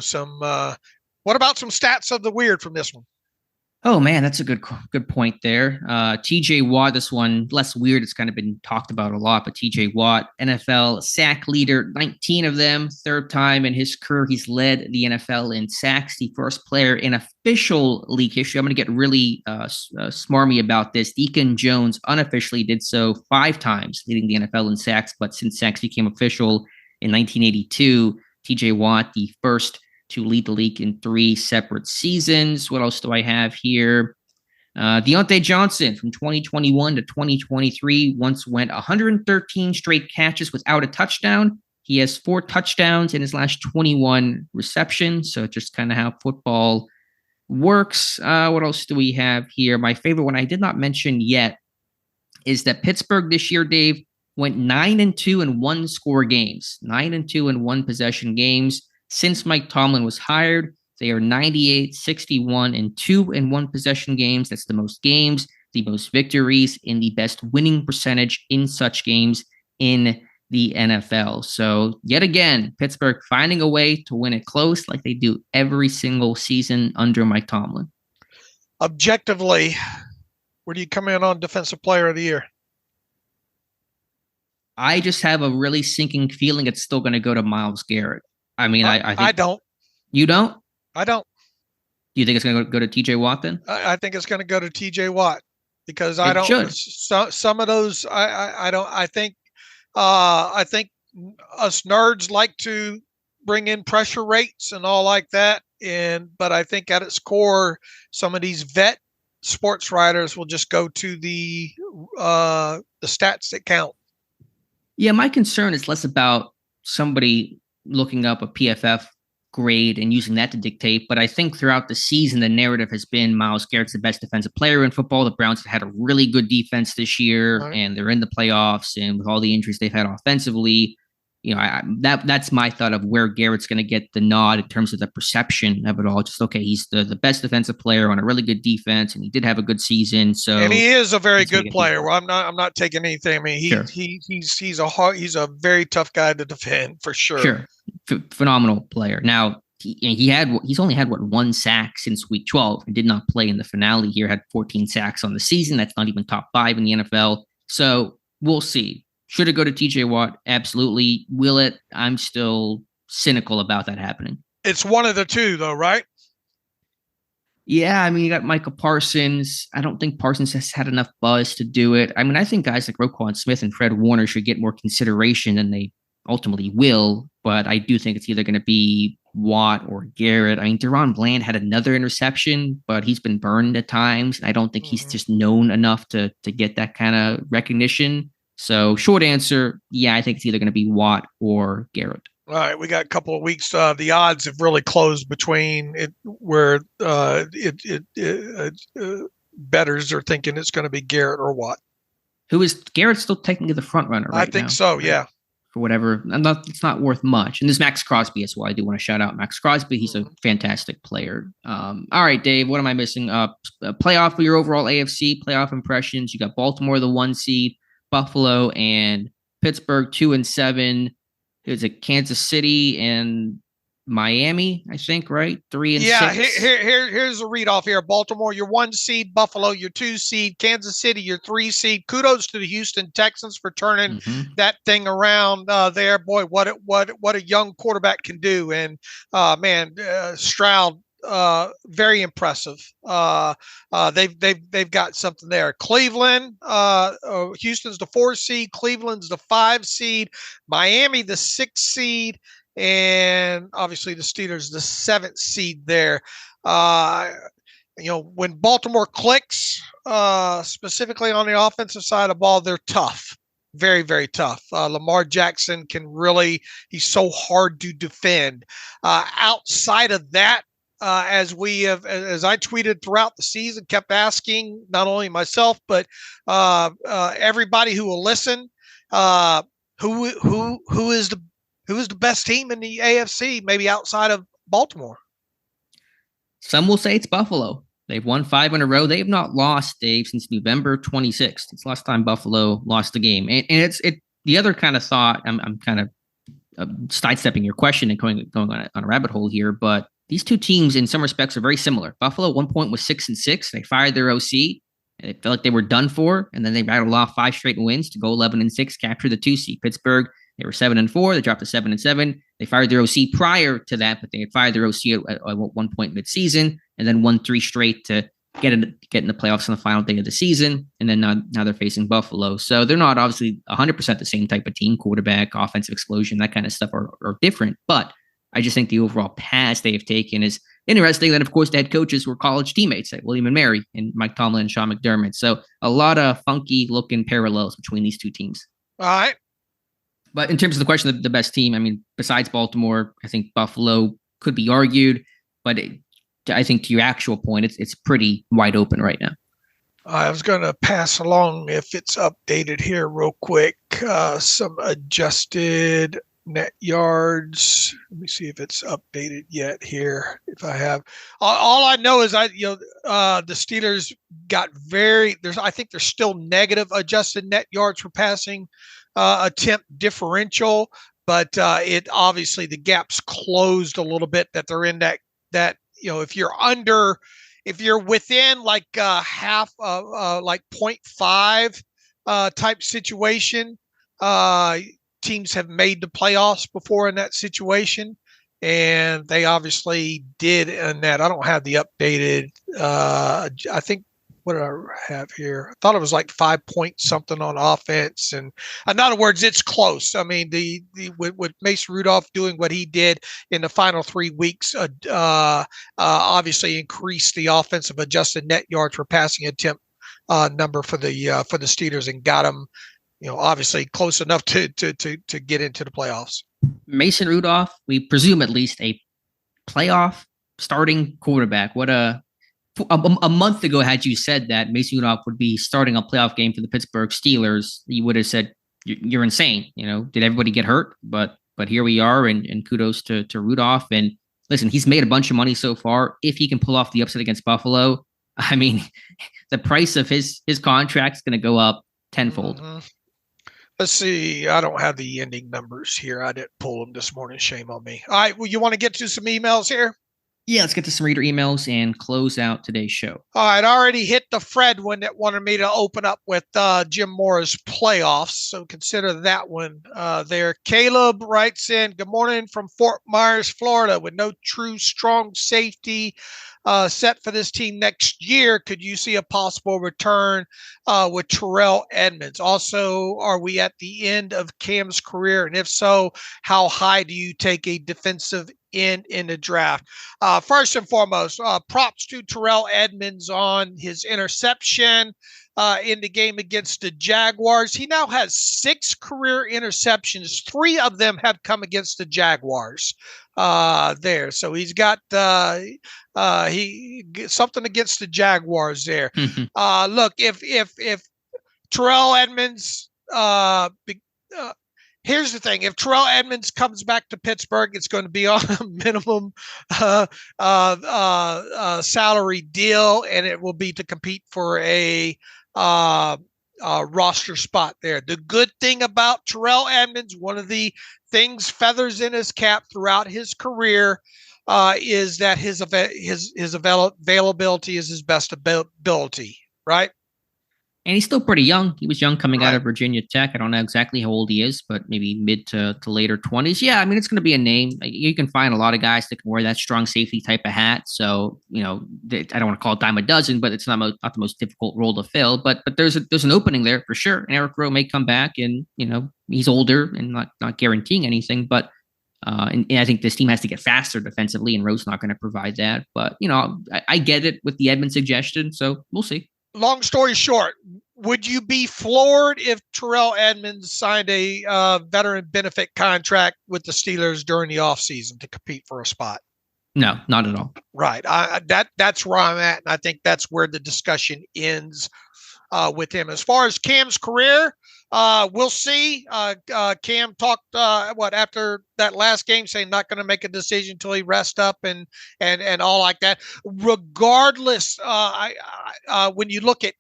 What about some stats of the weird from this one? Oh, man, that's a good point there. T.J. Watt, this one, less weird. It's kind of been talked about a lot, but T.J. Watt, NFL sack leader, 19 of them, 3rd time in his career. He's led the NFL in sacks, the first player in official league history. I'm going to get really smarmy about this. Deacon Jones unofficially did so 5 times, leading the NFL in sacks, but since sacks became official in 1982, T.J. Watt, the first to lead the league in 3 separate seasons. What else do I have here? Deontay Johnson from 2021 to 2023 once went 113 straight catches without a touchdown. He has 4 touchdowns in his last 21 receptions. So just kind of how football works. What else do we have here? My favorite one I did not mention yet is that Pittsburgh this year, Dave, went 9-2 in 1-score games, 9-2 in 1-possession games. Since Mike Tomlin was hired, they are 98, 61, and 2 in 1-possession games. That's the most games, the most victories, and the best winning percentage in such games in the NFL. So yet again, Pittsburgh finding a way to win it close like they do every single season under Mike Tomlin. Objectively, where do you come in on Defensive Player of the Year? I just have a really sinking feeling it's still going to go to Myles Garrett. I mean, I think, I don't. You don't? I don't. Do you think it's going to go to T.J. Watt then? I think it's going to go to T.J. Watt because It I don't. should. Some of those I don't. I think us nerds like to bring in pressure rates and all like that. But I think at its core, some of these vet sports writers will just go to the stats that count. Yeah, my concern is less about somebody looking up a PFF grade and using that to dictate. But I think throughout the season, the narrative has been Myles Garrett's the best defensive player in football. The Browns have had a really good defense this year, right, and they're in the playoffs. And with all the injuries they've had offensively, that's my thought of where Garrett's going to get the nod in terms of the perception of it all. Just, okay, he's the best defensive player on a really good defense, and he did have a good season. So, and he is a very good player. Well, I'm not taking anything. I mean, he's a very tough guy to defend for sure. Sure, phenomenal player. Now he's only had one sack since week 12 and did not play in the finale here. Had 14 sacks on the season. That's not even top 5 in the NFL. So we'll see. Should it go to T.J. Watt? Absolutely. Will it? I'm still cynical about that happening. It's one of the two, though, right? Yeah, I mean, you got Micah Parsons. I don't think Parsons has had enough buzz to do it. I mean, I think guys like Roquan Smith and Fred Warner should get more consideration than they ultimately will, but I do think it's either going to be Watt or Garrett. I mean, Deron Bland had another interception, but he's been burned at times. I don't think he's just known enough to get that kind of recognition. So short answer, yeah, I think it's either going to be Watt or Garrett. All right, we got a couple of weeks. The odds have really closed between it, where bettors are thinking it's going to be Garrett or Watt. Who is Garrett's still technically the front runner right now? I think so, yeah. For whatever, it's not worth much. And this Max Crosby as well. I do want to shout out Max Crosby. He's a fantastic player. All right, Dave, what am I missing? Playoff for your overall AFC playoff impressions. You got Baltimore, the 1 seed, Buffalo and Pittsburgh, 2 and 7. There's a Kansas City and Miami, I think, right? 3 and 6. Yeah, here's a read off here. Baltimore, your 1 seed. Buffalo, your 2 seed. Kansas City, your 3 seed. Kudos to the Houston Texans for turning that thing around there. Boy, what a young quarterback can do. And Stroud, very impressive. They've got something there. Cleveland, Houston's the 4 seed. Cleveland's the 5 seed. Miami, the 6 seed. And obviously the Steelers, the 7th seed there. When Baltimore clicks, specifically on the offensive side of the ball, they're tough. Very, very tough. Lamar Jackson he's so hard to defend. Outside of that, as I tweeted throughout the season, kept asking not only myself, but everybody who will listen, who is the best team in the AFC, maybe outside of Baltimore? Some will say it's Buffalo. They've won 5 in a row. They have not lost, Dave, since November 26th. It's the last time Buffalo lost a game. And it's the other kind of thought. I'm kind of sidestepping your question and going on a rabbit hole here, but these two teams in some respects are very similar. Buffalo at one point was 6 and 6. They fired their OC. And it felt like they were done for, and then they rattled off 5 straight wins to go 11 and 6, capture the 2 seed. Pittsburgh, they were 7 and 4. They dropped to 7 and 7. They fired their OC prior to that, but they had fired their OC at one point mid-season, and then won 3 straight to get in the playoffs on the final day of the season. And then now they're facing Buffalo, so they're not obviously 100% the same type of team. Quarterback, offensive explosion, that kind of stuff are different. But I just think the overall path they have taken is interesting. Then, of course, the head coaches were college teammates, like William and Mary and Mike Tomlin and Sean McDermott. So a lot of funky looking parallels between these two teams. All right. But in terms of the question of the best team, I mean, besides Baltimore, I think Buffalo could be argued. But I think to your actual point, it's pretty wide open right now. I was going to pass along, if it's updated here real quick, some adjusted net yards. Let me see if it's updated yet here. If I have, all I know is the Steelers got I think they're still negative adjusted net yards per passing attempt differential, but it obviously the gap's closed a little bit, that they're in that if you're within like half like 0.5 type situation, teams have made the playoffs before in that situation, and they obviously did in that. I don't have the updated. I think, what did I have here? I thought it was like 5 point something on offense, and in other words, it's close. I mean, with Mason Rudolph doing what he did in the final 3 weeks, obviously increased the offensive adjusted net yards per passing attempt number for the Steelers, and got them, obviously close enough to get into the playoffs. Mason Rudolph, we presume at least a playoff starting quarterback. What a month ago, had you said that Mason Rudolph would be starting a playoff game for the Pittsburgh Steelers, you would have said you're insane. Did everybody get hurt? But here we are, and kudos to Rudolph. And listen, he's made a bunch of money so far. If he can pull off the upset against Buffalo, I mean, the price of his contract is going to go up tenfold. Mm-hmm. Let's see. I don't have the ending numbers here. I didn't pull them this morning. Shame on me. All right. Well, you want to get to some emails here? Yeah, let's get to some reader emails and close out today's show. All right. I already hit the Fred one that wanted me to open up with Jim Mora's playoffs. So consider that one there. Caleb writes in, good morning from Fort Myers, Florida. With no true strong safety set for this team next year, could you see a possible return with Terrell Edmunds? Also, are we at the end of Cam's career? And if so, how high do you take a defensive end in the draft? First and foremost, props to Terrell Edmunds on his interception in the game against the Jaguars. He now has 6 career interceptions. 3 of them have come against the Jaguars there. So he's got something against the Jaguars there. Look, if Terrell Edmunds, here's the thing. If Terrell Edmunds comes back to Pittsburgh, it's going to be on a minimum salary deal, and it will be to compete for a roster spot there. The good thing about Terrell Edmunds, one of the things feathers in his cap throughout his career, is that his availability is his best ability, right? And he's still pretty young. He was young coming out of Virginia Tech. I don't know exactly how old he is, but maybe mid to later 20s. Yeah, I mean, it's going to be a name. You can find a lot of guys that can wear that strong safety type of hat. So, I don't want to call it dime a dozen, but it's not the most difficult role to fill. But there's an opening there for sure. And Eric Rowe may come back, and, he's older and not guaranteeing anything. But and I think this team has to get faster defensively, and Rowe's not going to provide that. But, I get it with the Edmund suggestion. So we'll see. Long story short, would you be floored if Terrell Edmunds signed a veteran benefit contract with the Steelers during the offseason to compete for a spot? No, not at all. Right. That's where I'm at, and I think that's where the discussion ends with him. As far as Cam's career, we'll see. Cam talked after that last game, saying not going to make a decision until he rests up and all like that. Regardless, when you look at,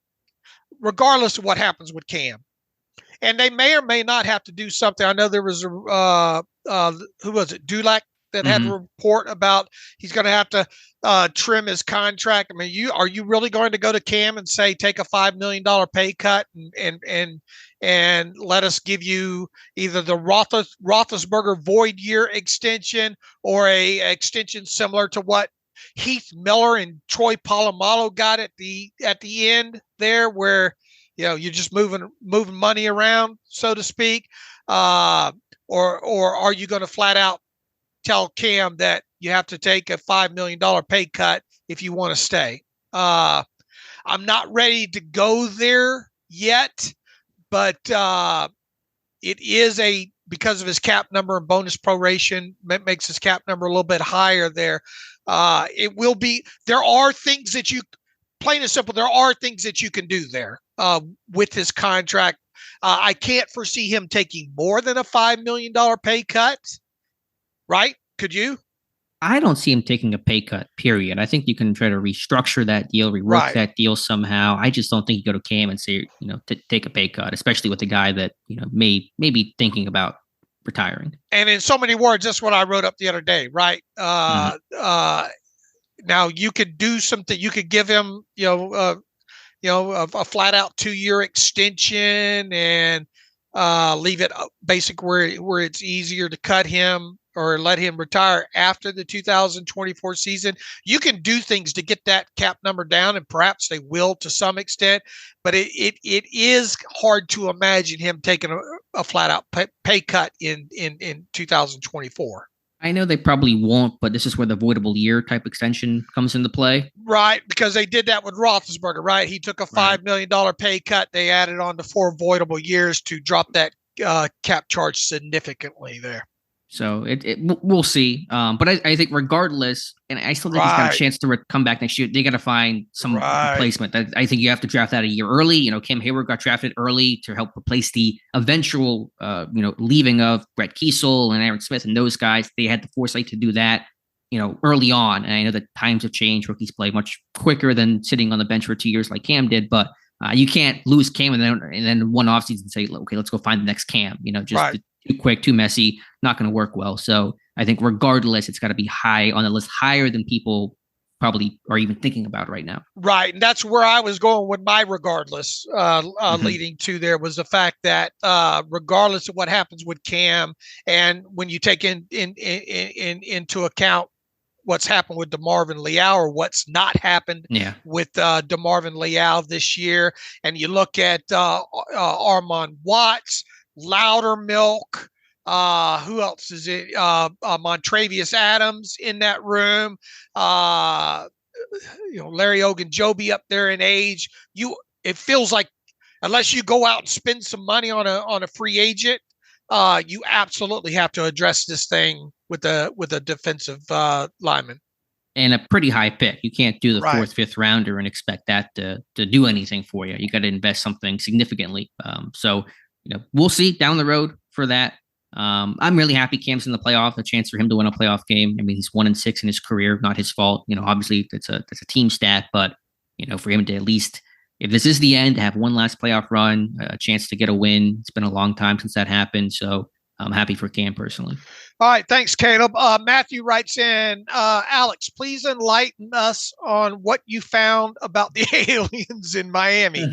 regardless of what happens with Cam, and they may or may not have to do something. I know there was who was it, Dulac, that had a report about he's going to have to trim his contract. I mean, are you really going to go to Cam and say, take a $5 million pay cut and let us give you either the Roethlisberger void year extension or a extension similar to what Heath Miller and Troy Polamalu got at the end there, where you're just moving money around, so to speak, or are you going to flat out tell Cam that you have to take a $5 million pay cut if you want to stay? I'm not ready to go there yet, but it is because of his cap number and bonus proration, makes his cap number a little bit higher there. It will be, there are things that plain and simple, there are things that you can do there with his contract. I can't foresee him taking more than a $5 million pay cut. Right? Could you? I don't see him taking a pay cut, period. I think you can try to restructure that deal, rework that deal somehow. I just don't think you go to Cam and say, take a pay cut, especially with a guy that, may be thinking about retiring. And in so many words, that's what I wrote up the other day, right? Now you could do something. You could give him, a flat out 2-year extension and leave it basic where it's easier to cut him or let him retire after the 2024 season. You can do things to get that cap number down, and perhaps they will to some extent, but it is hard to imagine him taking a flat out pay cut in 2024. I know they probably won't, but this is where the voidable year type extension comes into play. Right, because they did that with Roethlisberger, right? He took a $5 million pay cut. They added on to 4 voidable years to drop that cap charge significantly there. So we'll see. But I think regardless, and I still think he's got a chance to come back next year. They got to find some replacement. I think you have to draft that a year early. Cam Hayward got drafted early to help replace the eventual, leaving of Brett Kiesel and Aaron Smith and those guys. They had the foresight to do that, early on. And I know that times have changed. Rookies play much quicker than sitting on the bench for 2 years like Cam did. But you can't lose Cam and then one offseason say, okay, let's go find the next Cam. Too quick, too messy, not going to work well. So I think regardless, it's got to be high on the list, higher than people probably are even thinking about right now. Right. And that's where I was going with my regardless leading to there was the fact that regardless of what happens with Cam, and when you take into account what's happened with DeMarvin Leal or what's not happened with DeMarvin Leal this year, and you look at Armon Watts, Loudermilk, who else is it? Montravius Adams in that room. Larry Ogunjobi up there in age. It feels like unless you go out and spend some money on a free agent, you absolutely have to address this thing with a defensive lineman. And a pretty high pick. You can't do the 4th, 5th rounder and expect that to do anything for you. You got to invest something significantly. So we'll see down the road for that. I'm really happy Cam's in the playoff, a chance for him to win a playoff game. I mean, he's 1-6 in his career, not his fault. Obviously that's a team stat, but for him to at least, if this is the end, have one last playoff run, a chance to get a win. It's been a long time since that happened. So I'm happy for Cam personally. All right. Thanks, Caleb. Matthew writes in, Alex, please enlighten us on what you found about the aliens in Miami.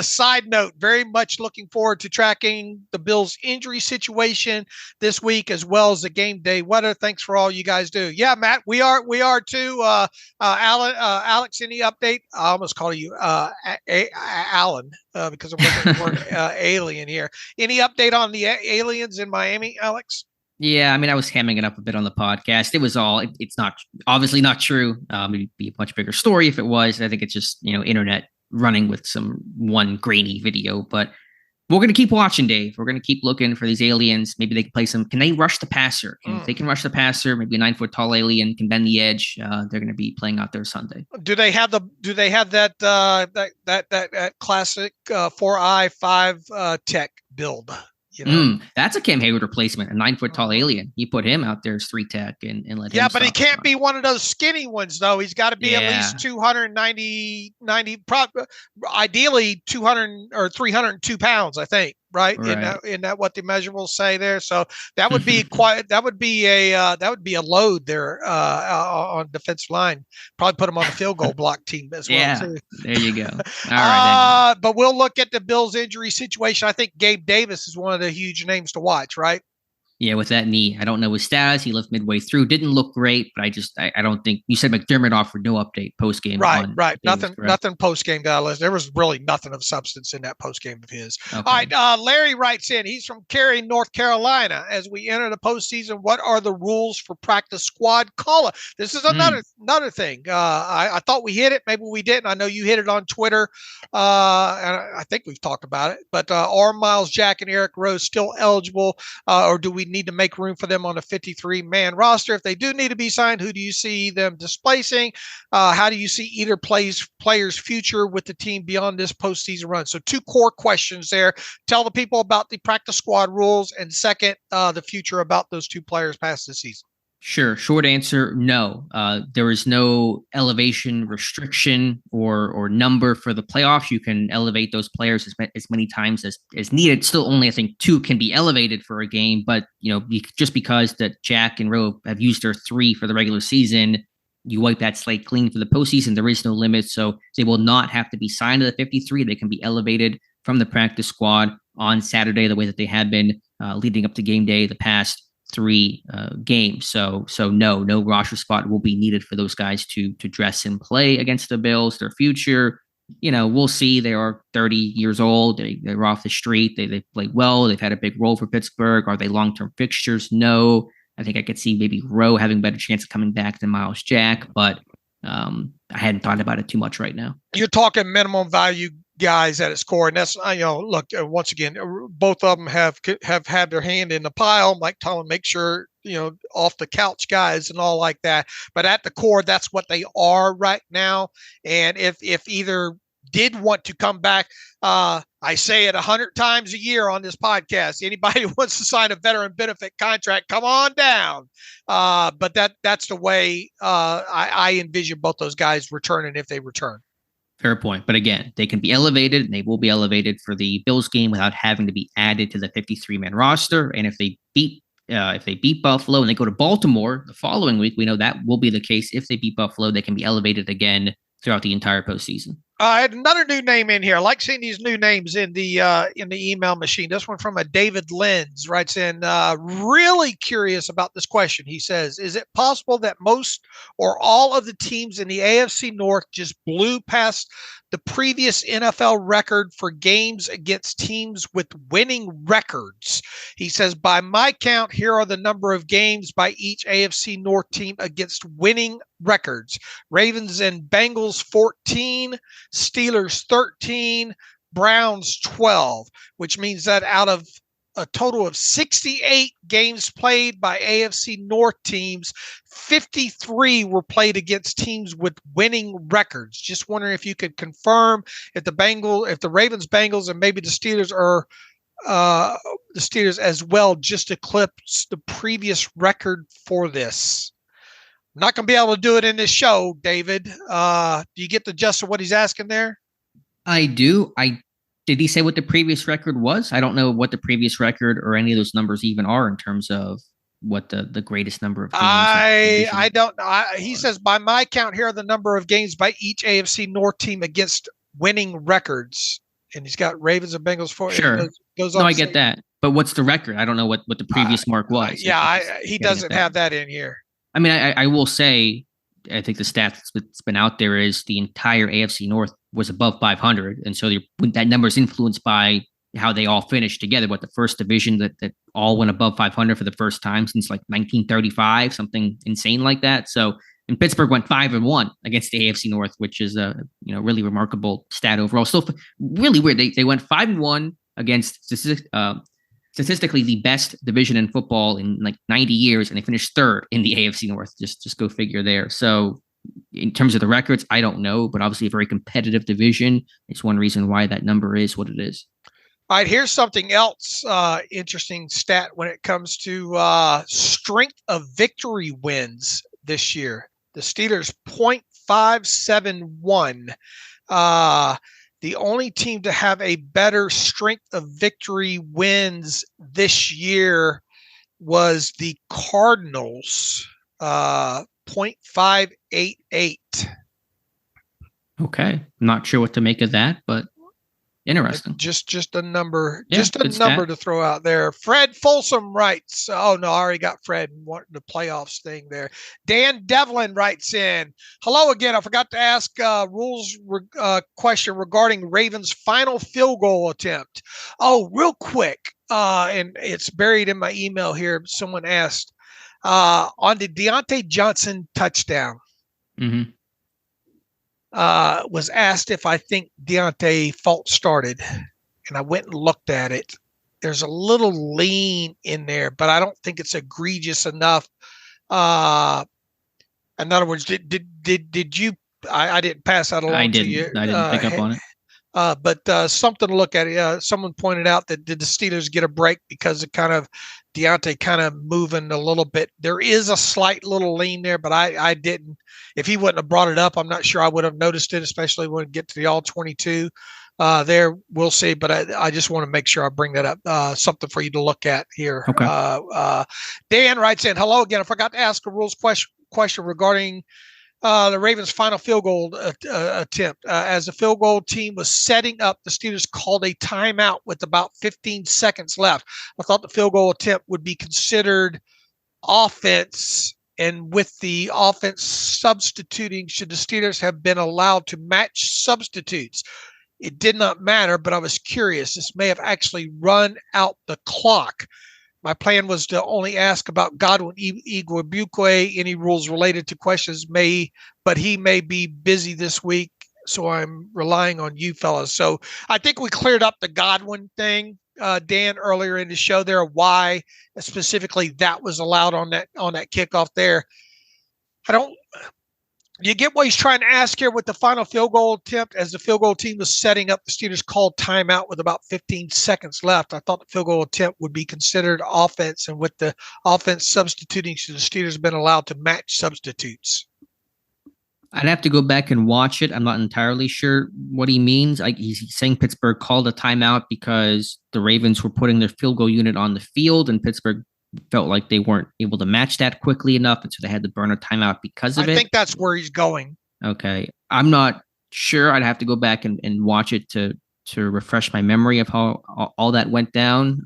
Side note, very much looking forward to tracking the Bills' injury situation this week, as well as the game day weather. Thanks for all you guys do. Yeah, Matt, we are too. Alex, any update? I almost call you Alan because I'm looking for alien here. Any update on the aliens in Miami, Alex? Yeah, I mean, I was hamming it up a bit on the podcast. It was it's not obviously not true. It'd be a much bigger story if it was. I think it's just, internet running with one grainy video, but we're going to keep watching, Dave. We're going to keep looking for these aliens. Maybe they can play can they rush the passer? If they can rush the passer, maybe a 9-foot tall alien can bend the edge. They're going to be playing out there Sunday. Do they have that classic 4i5 tech build? That's a Cam Hayward replacement, a 9-foot tall alien. You put him out there as 3 tech and let him. Yeah, but he can't be one of those skinny ones though. He's got to be at least 290, ideally 200 or 302 pounds, I think. Right. Isn't that what the measurables say there? So that would be that would be a load there on defensive line. Probably put him on the field goal block team as well. Too. There you go. All right. But we'll look at the Bills injury situation. I think Gabe Davis is one of the huge names to watch, right? Yeah, with that knee. I don't know his status. He left midway through. Didn't look great, but I don't think you said McDermott offered no update post game. Right. Nothing post game that I listened. There was really nothing of substance in that post game of his. Okay. All right. Larry writes in. He's from Cary, North Carolina. As we enter the postseason, what are the rules for practice squad call-up? This is another thing. I thought we hit it. Maybe we didn't. I know you hit it on Twitter, and I think we've talked about it. But are Miles Jack and Eric Rose still eligible, or do we need to make room for them on a 53-man roster? If they do need to be signed, who do you see them displacing? How do you see either player's future with the team beyond this postseason run? So 2 core questions there. Tell the people about the practice squad rules, and second, the future about those 2 players past the season. Sure. Short answer, no. There is no elevation restriction or number for the playoffs. You can elevate those players as many times as needed. Still only, I think, 2 can be elevated for a game. But, just because that Jack and Rowe have used their 3 for the regular season, you wipe that slate clean for the postseason. There is no limit. So they will not have to be signed to the 53. They can be elevated from the practice squad on Saturday, the way that they have been leading up to game day the past 3 games. So no roster spot will be needed for those guys to dress and play against the Bills. Their future, we'll see. They are 30 years old. They're off the street. They play well. They've had a big role for Pittsburgh. Are they long-term fixtures? No. I think I could see maybe Rowe having a better chance of coming back than Miles Jack, but I hadn't thought about it too much right now. You're talking minimum value guys at its core, and that's look, once again, both of them have had their hand in the pile. Mike Tomlin make sure off the couch guys and all like that, but at the core, that's what they are right now. And if either did want to come back, I say it 100 times a year on this podcast, anybody who wants to sign a veteran benefit contract, come on down. But that's the way I envision both those guys returning if they return. Fair point. But again, they can be elevated, and they will be elevated for the Bills game without having to be added to the 53-man roster. And if they beat Buffalo and they go to Baltimore the following week, we know that will be the case. If they beat Buffalo, they can be elevated again throughout the entire postseason. I had another new name in here. I like seeing these new names in the email machine. This one from a David Lenz writes in, really curious about this question. He says, is it possible that most or all of the teams in the AFC North just blew past the previous NFL record for games against teams with winning records? He says, by my count, here are the number of games by each AFC North team against winning records. Ravens and Bengals 14, Steelers 13, Browns 12, which means that out of a total of 68 games played by AFC North teams, 53 were played against teams with winning records. Just wondering if you could confirm if the Ravens, Bengals, and maybe the Steelers are the Steelers as well just eclipsed the previous record for this. I'm not going to be able to do it in this show, David. Do you get the gist of what he's asking there? I do. Did he say what the previous record was? I don't know what the previous record or any of those numbers even are in terms of what the greatest number of games. I don't know. He says, by my count, here are the number of games by each AFC North team against winning records. And he's got Ravens and Bengals for sure. No, I get that. But what's the record? I don't know what the previous mark was. He doesn't have that in here. I mean, I will say, I think the stat that's been out there is the entire AFC North was above 500. And so that number is influenced by how they all finished together. What the first division that all went above 500 for the first time since like 1935, something insane like that. So, and Pittsburgh went 5-1 against the AFC North, which is a really remarkable stat overall. Still really weird. They went 5-1 against statistically the best division in football in like 90 years, and they finished 3rd in the AFC North. Just go figure there. So in terms of the records, I don't know, but obviously a very competitive division. It's one reason why that number is what it is. All right, here's something else, interesting stat when it comes to strength of victory wins this year. The Steelers 0.571. The only team to have a better strength of victory wins this year was the Cardinals, 0.588. Okay. Not sure what to make of that, but interesting. Just a number, Yeah, just a good number stat. to throw out there. Fred Folsom writes, oh no, I already got Fred wanting the playoffs thing there. Dan Devlin writes in, hello again. I forgot to ask question regarding Ravens' final field goal attempt. Oh, real quick. And it's buried in my email here. Someone asked on the Deontay Johnson touchdown. Mm-hmm. Was asked if I think Deontay fault started, and I went and looked at it. there's a little lean in there, but I don't think it's egregious enough. In other words, did you? I didn't pass that along to you. I didn't pick up on it. But something to look at. Someone pointed out that did the Steelers get a break because of kind of Deontay kind of moving a little bit. There is a slight little lean there, but I didn't. If he wouldn't have brought it up, I'm not sure I would have noticed it, especially when we get to the all 22. There, we'll see. But I just want to make sure I bring that up. Something for you to look at here. Okay. Dan writes in, hello again. I forgot to ask a rules question regarding the Ravens' final field goal attempt. As the field goal team was setting up, the Steelers called a timeout with about 15 seconds left. I thought the field goal attempt would be considered offense, and with the offense substituting, should the Steelers have been allowed to match substitutes? It did not matter, but I was curious. This may have actually run out the clock. My plan was to only ask about Godwin Igwebuike, any rules related to questions but he may be busy this week, so I'm relying on you fellas. So I think we cleared up the Godwin thing, Dan, earlier in the show there, why specifically that was allowed on that kickoff there. You get what he's trying to ask here with the final field goal attempt. As the field goal team was setting up, the Steelers called timeout with about 15 seconds left. I thought the field goal attempt would be considered offense, and with the offense substituting, should the Steelers have been allowed to match substitutes? I'd have to go back and watch it. I'm not entirely sure what he means. He's saying Pittsburgh called a timeout because the Ravens were putting their field goal unit on the field, and Pittsburgh felt like they weren't able to match that quickly enough, and so they had to burn a timeout because of it. I think that's where he's going. Okay. I'm not sure. I'd have to go back and watch it to refresh my memory of how all that went down.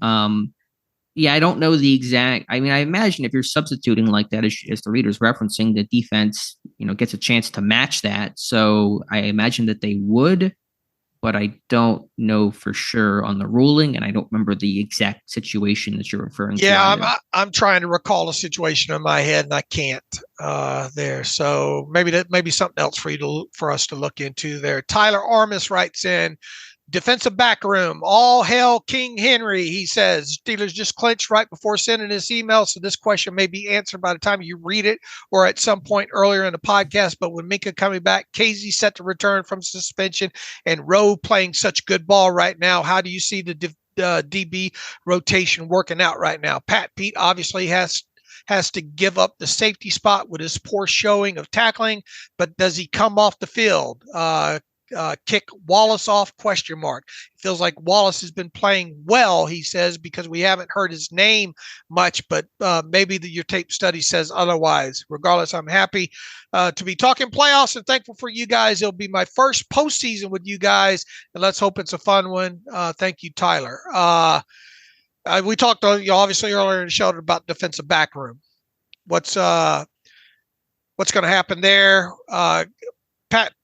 Yeah, I don't know the exact. I mean, I imagine if you're substituting like that, as the reader's referencing, the defense, gets a chance to match that. So I imagine that they would, but I don't know for sure on the ruling, and I don't remember the exact situation that you're referring to. Yeah, I'm trying to recall a situation in my head, and I can't there. So maybe something else for us to look into there. Tyler Armis writes in, defensive back room, all hail King Henry. He says Steelers just clinched right before sending this email, so this question may be answered by the time you read it or at some point earlier in the podcast. But with Minkah coming back, Casey set to return from suspension, and Rowe playing such good ball right now, how do you see the DB rotation working out right now? Pat Pete obviously has to give up the safety spot with his poor showing of tackling, but does he come off the field? Kick Wallace off? Question mark. It feels like Wallace has been playing well, he says, because we haven't heard his name much, but maybe your tape study says otherwise. Regardless, I'm happy to be talking playoffs and thankful for you guys. It'll be my first postseason with you guys, and let's hope it's a fun one. Thank you, Tyler. We talked obviously earlier in the show about defensive back room. What's going to happen there? Pat,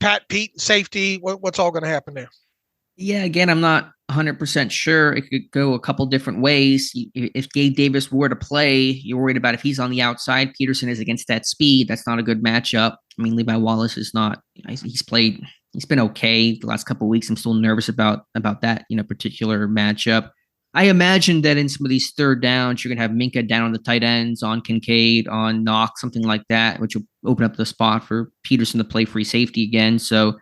Pat, Pete, safety, what's all going to happen there? Yeah, again, I'm not 100% sure. It could go a couple different ways. If Gabe Davis were to play, you're worried about if he's on the outside. Peterson is against that speed. That's not a good matchup. I mean, Levi Wallace is not. He's been okay the last couple of weeks. I'm still nervous about that particular matchup. I imagine that in some of these third downs, you're going to have Minkah down on the tight ends, on Kincaid, on Knox, something like that, which will open up the spot for Peterson to play free safety again. So,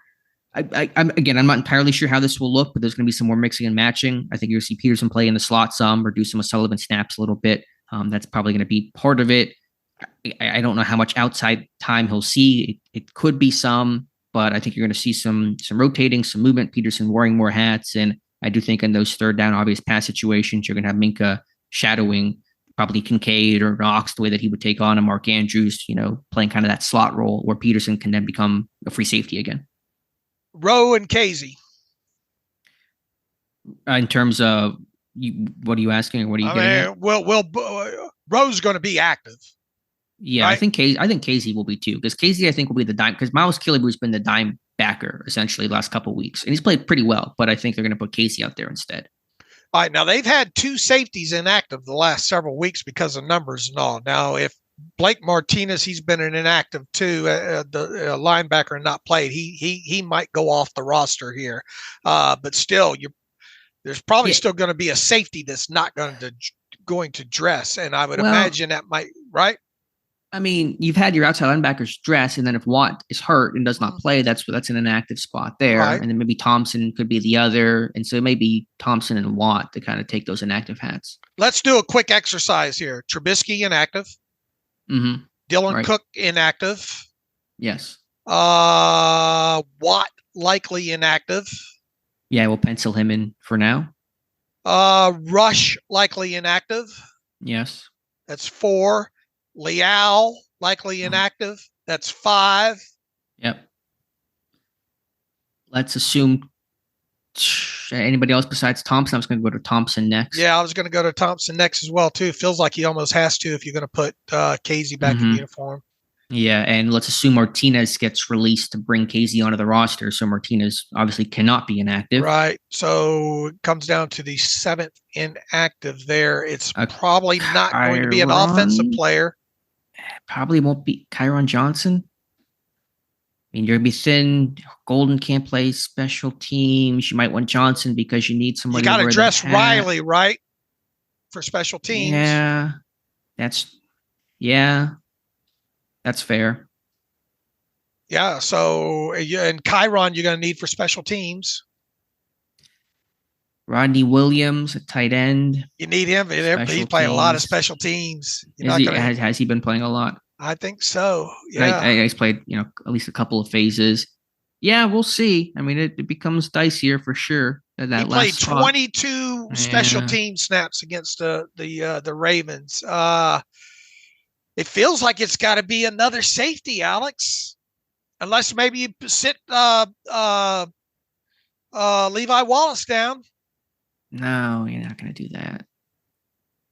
I'm not entirely sure how this will look, but there's going to be some more mixing and matching. I think you'll see Peterson play in the slot some, or do some Sullivan snaps a little bit. That's probably going to be part of it. I don't know how much outside time he'll see. It could be some, but I think you're going to see some rotating, some movement, Peterson wearing more hats, and I do think in those third down obvious pass situations, you're going to have Minkah shadowing probably Kincaid or Knox the way that he would take on a Mark Andrews, playing kind of that slot role where Peterson can then become a free safety again. Rowe and Casey. In terms of what are you asking, or what are you getting at? Well, Rowe's going to be active. Yeah, right? I think Casey will be too, because Casey I think will be the dime, because Miles Killebue's been the dime backer essentially the last couple of weeks, and he's played pretty well, but I think they're going to put Casey out there instead. All right, now they've had two safeties inactive the last several weeks because of numbers and all. Now, if Blake Martinez, he's been an inactive too, the linebacker, and not played, he might go off the roster here, but still, There's probably still going to be a safety that's not going to dress, and I would imagine that might, right? I mean, you've had your outside linebackers dress, and then if Watt is hurt and does not play, that's an inactive spot there. Right. And then maybe Thompson could be the other. And so maybe Thompson and Watt to kind of take those inactive hats. Let's do a quick exercise here. Trubisky inactive. Mm-hmm. Dylan Cook inactive. Yes. Watt likely inactive. Yeah, we'll pencil him in for now. Rush likely inactive. Yes. That's 4. Leal likely inactive. That's 5. Yep. Let's assume anybody else besides Thompson. I was going to go to Thompson next. Yeah, I was going to go to Thompson next as well, too. Feels like he almost has to if you're going to put Casey back in uniform. Yeah, and let's assume Martinez gets released to bring Casey onto the roster. So Martinez obviously cannot be inactive. Right. So it comes down to the 7th inactive there. It's probably not going to be an offensive player. Probably won't be Kyron Johnson. I mean, you're going to be thin. Golden can't play special teams. You might want Johnson because you need somebody. You got to dress Riley, right? For special teams. Yeah. That's fair. Yeah. So, and Kyron, you're going to need for special teams. Rodney Williams, a tight end. You need him. He's playing a lot of special teams. Has he been playing a lot? I think so. Yeah. He's played, at least a couple of phases. Yeah, we'll see. I mean, it becomes dicier for sure. He played 22 special team snaps against the Ravens. It feels like it's got to be another safety, Alex, unless maybe you sit Levi Wallace down. No, you're not going to do that. I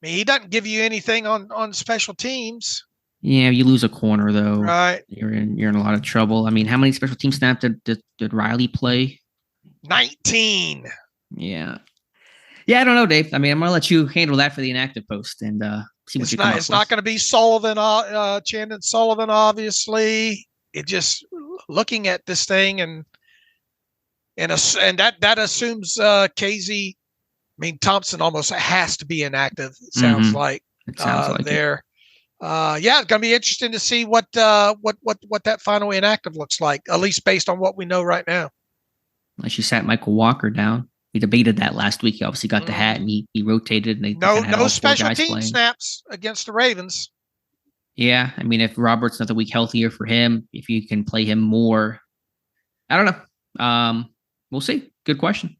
mean, he doesn't give you anything on special teams. Yeah, you lose a corner though. Right. You're in a lot of trouble. I mean, how many special team snaps did Riley play? 19. Yeah. Yeah, I don't know, Dave. I mean, I'm gonna let you handle that for the inactive post and see what you come up with. It's not going to be Sullivan, Chandon Sullivan, obviously. It just looking at this thing and that assumes Casey. I mean, Thompson almost has to be inactive. It sounds like. It sounds like there. Yeah, it's going to be interesting to see what that final inactive looks like, at least based on what we know right now. Unless you sat Michael Walker down. We debated that last week. He obviously got the hat and he rotated. And no special team snaps against the Ravens. Yeah, I mean, if Robert's another week healthier for him, if you can play him more, I don't know. We'll see. Good question.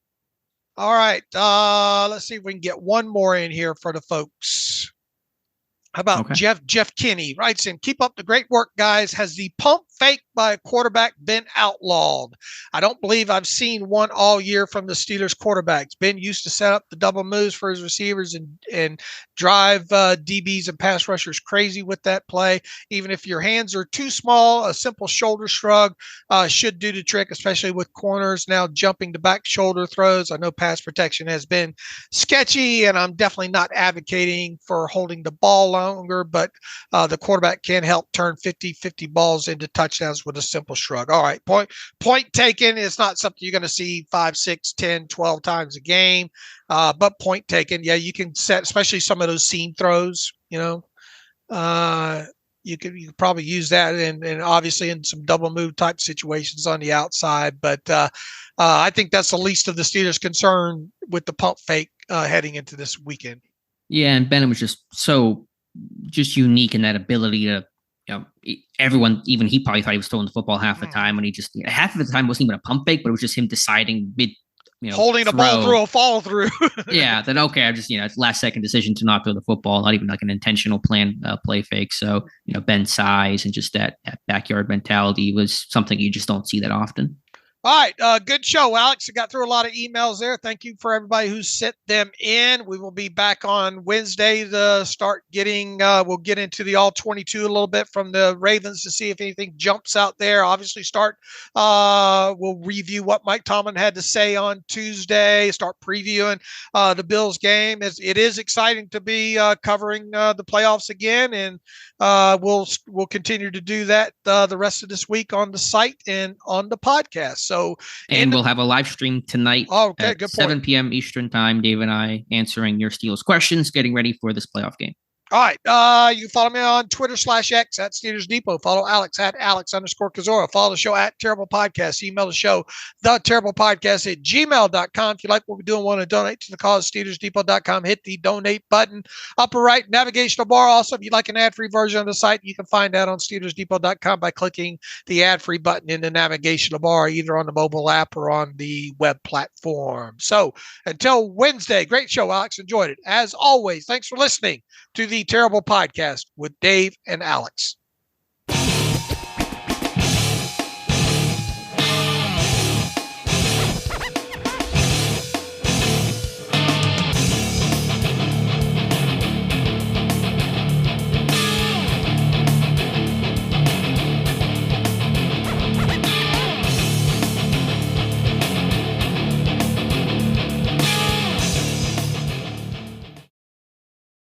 All right. Let's see if we can get one more in here for the folks. How about Jeff Kinney writes in, keep up the great work, guys. Has the pump fake by a quarterback been outlawed? I don't believe I've seen one all year from the Steelers quarterbacks. Ben used to set up the double moves for his receivers and drive DBs and pass rushers crazy with that play. Even if your hands are too small, a simple shoulder shrug should do the trick, especially with corners now jumping to back shoulder throws. I know pass protection has been sketchy, and I'm definitely not advocating for holding the ball longer, but the quarterback can help turn 50-50 balls into touchdowns with a simple shrug. All right, point taken. It's not something you're going to see 5, 6, 10, 12 times a game, but point taken. Yeah, you can set, especially some of those seam throws, you could probably use that and obviously in some double move type situations on the outside. But I think that's the least of the Steelers' concern with the pump fake heading into this weekend. Yeah, and Bennett was just unique in that ability to, everyone, even he probably thought he was throwing the football half the time, and he just half of the time wasn't even a pump fake, but it was just him deciding mid, holding the ball through a follow through. Yeah, then okay, I just it's last second decision to not throw the football, not even like an intentional plan play fake. So Ben's size and just that backyard mentality was something you just don't see that often. All right. Good show, Alex. I got through a lot of emails there. Thank you for everybody who sent them in. We will be back on Wednesday to start getting, we'll get into the all 22 a little bit from the Ravens to see if anything jumps out there. Obviously we'll review what Mike Tomlin had to say on Tuesday, start previewing the Bills game. It is exciting to be covering the playoffs again, and we'll continue to do that the rest of this week on the site and on the podcast. So So, and we'll have a live stream tonight at good 7 point. p.m. Eastern time. Dave and I answering your Steelers questions, getting ready for this playoff game. All right. You can follow me on Twitter/X at Steelers Depot. Follow Alex at Alex_Kozora. Follow the show at Terrible Podcast. Email the show, theterriblepodcast@gmail.com. If you like what we're doing, want to donate to the cause, SteelersDepot.com. Hit the donate button. Upper right, navigational bar. Also, if you'd like an ad-free version of the site, you can find that on SteelersDepot.com by clicking the ad-free button in the navigational bar, either on the mobile app or on the web platform. So until Wednesday, great show, Alex. Enjoyed it. As always, thanks for listening to the Terrible Podcast with Dave and Alex.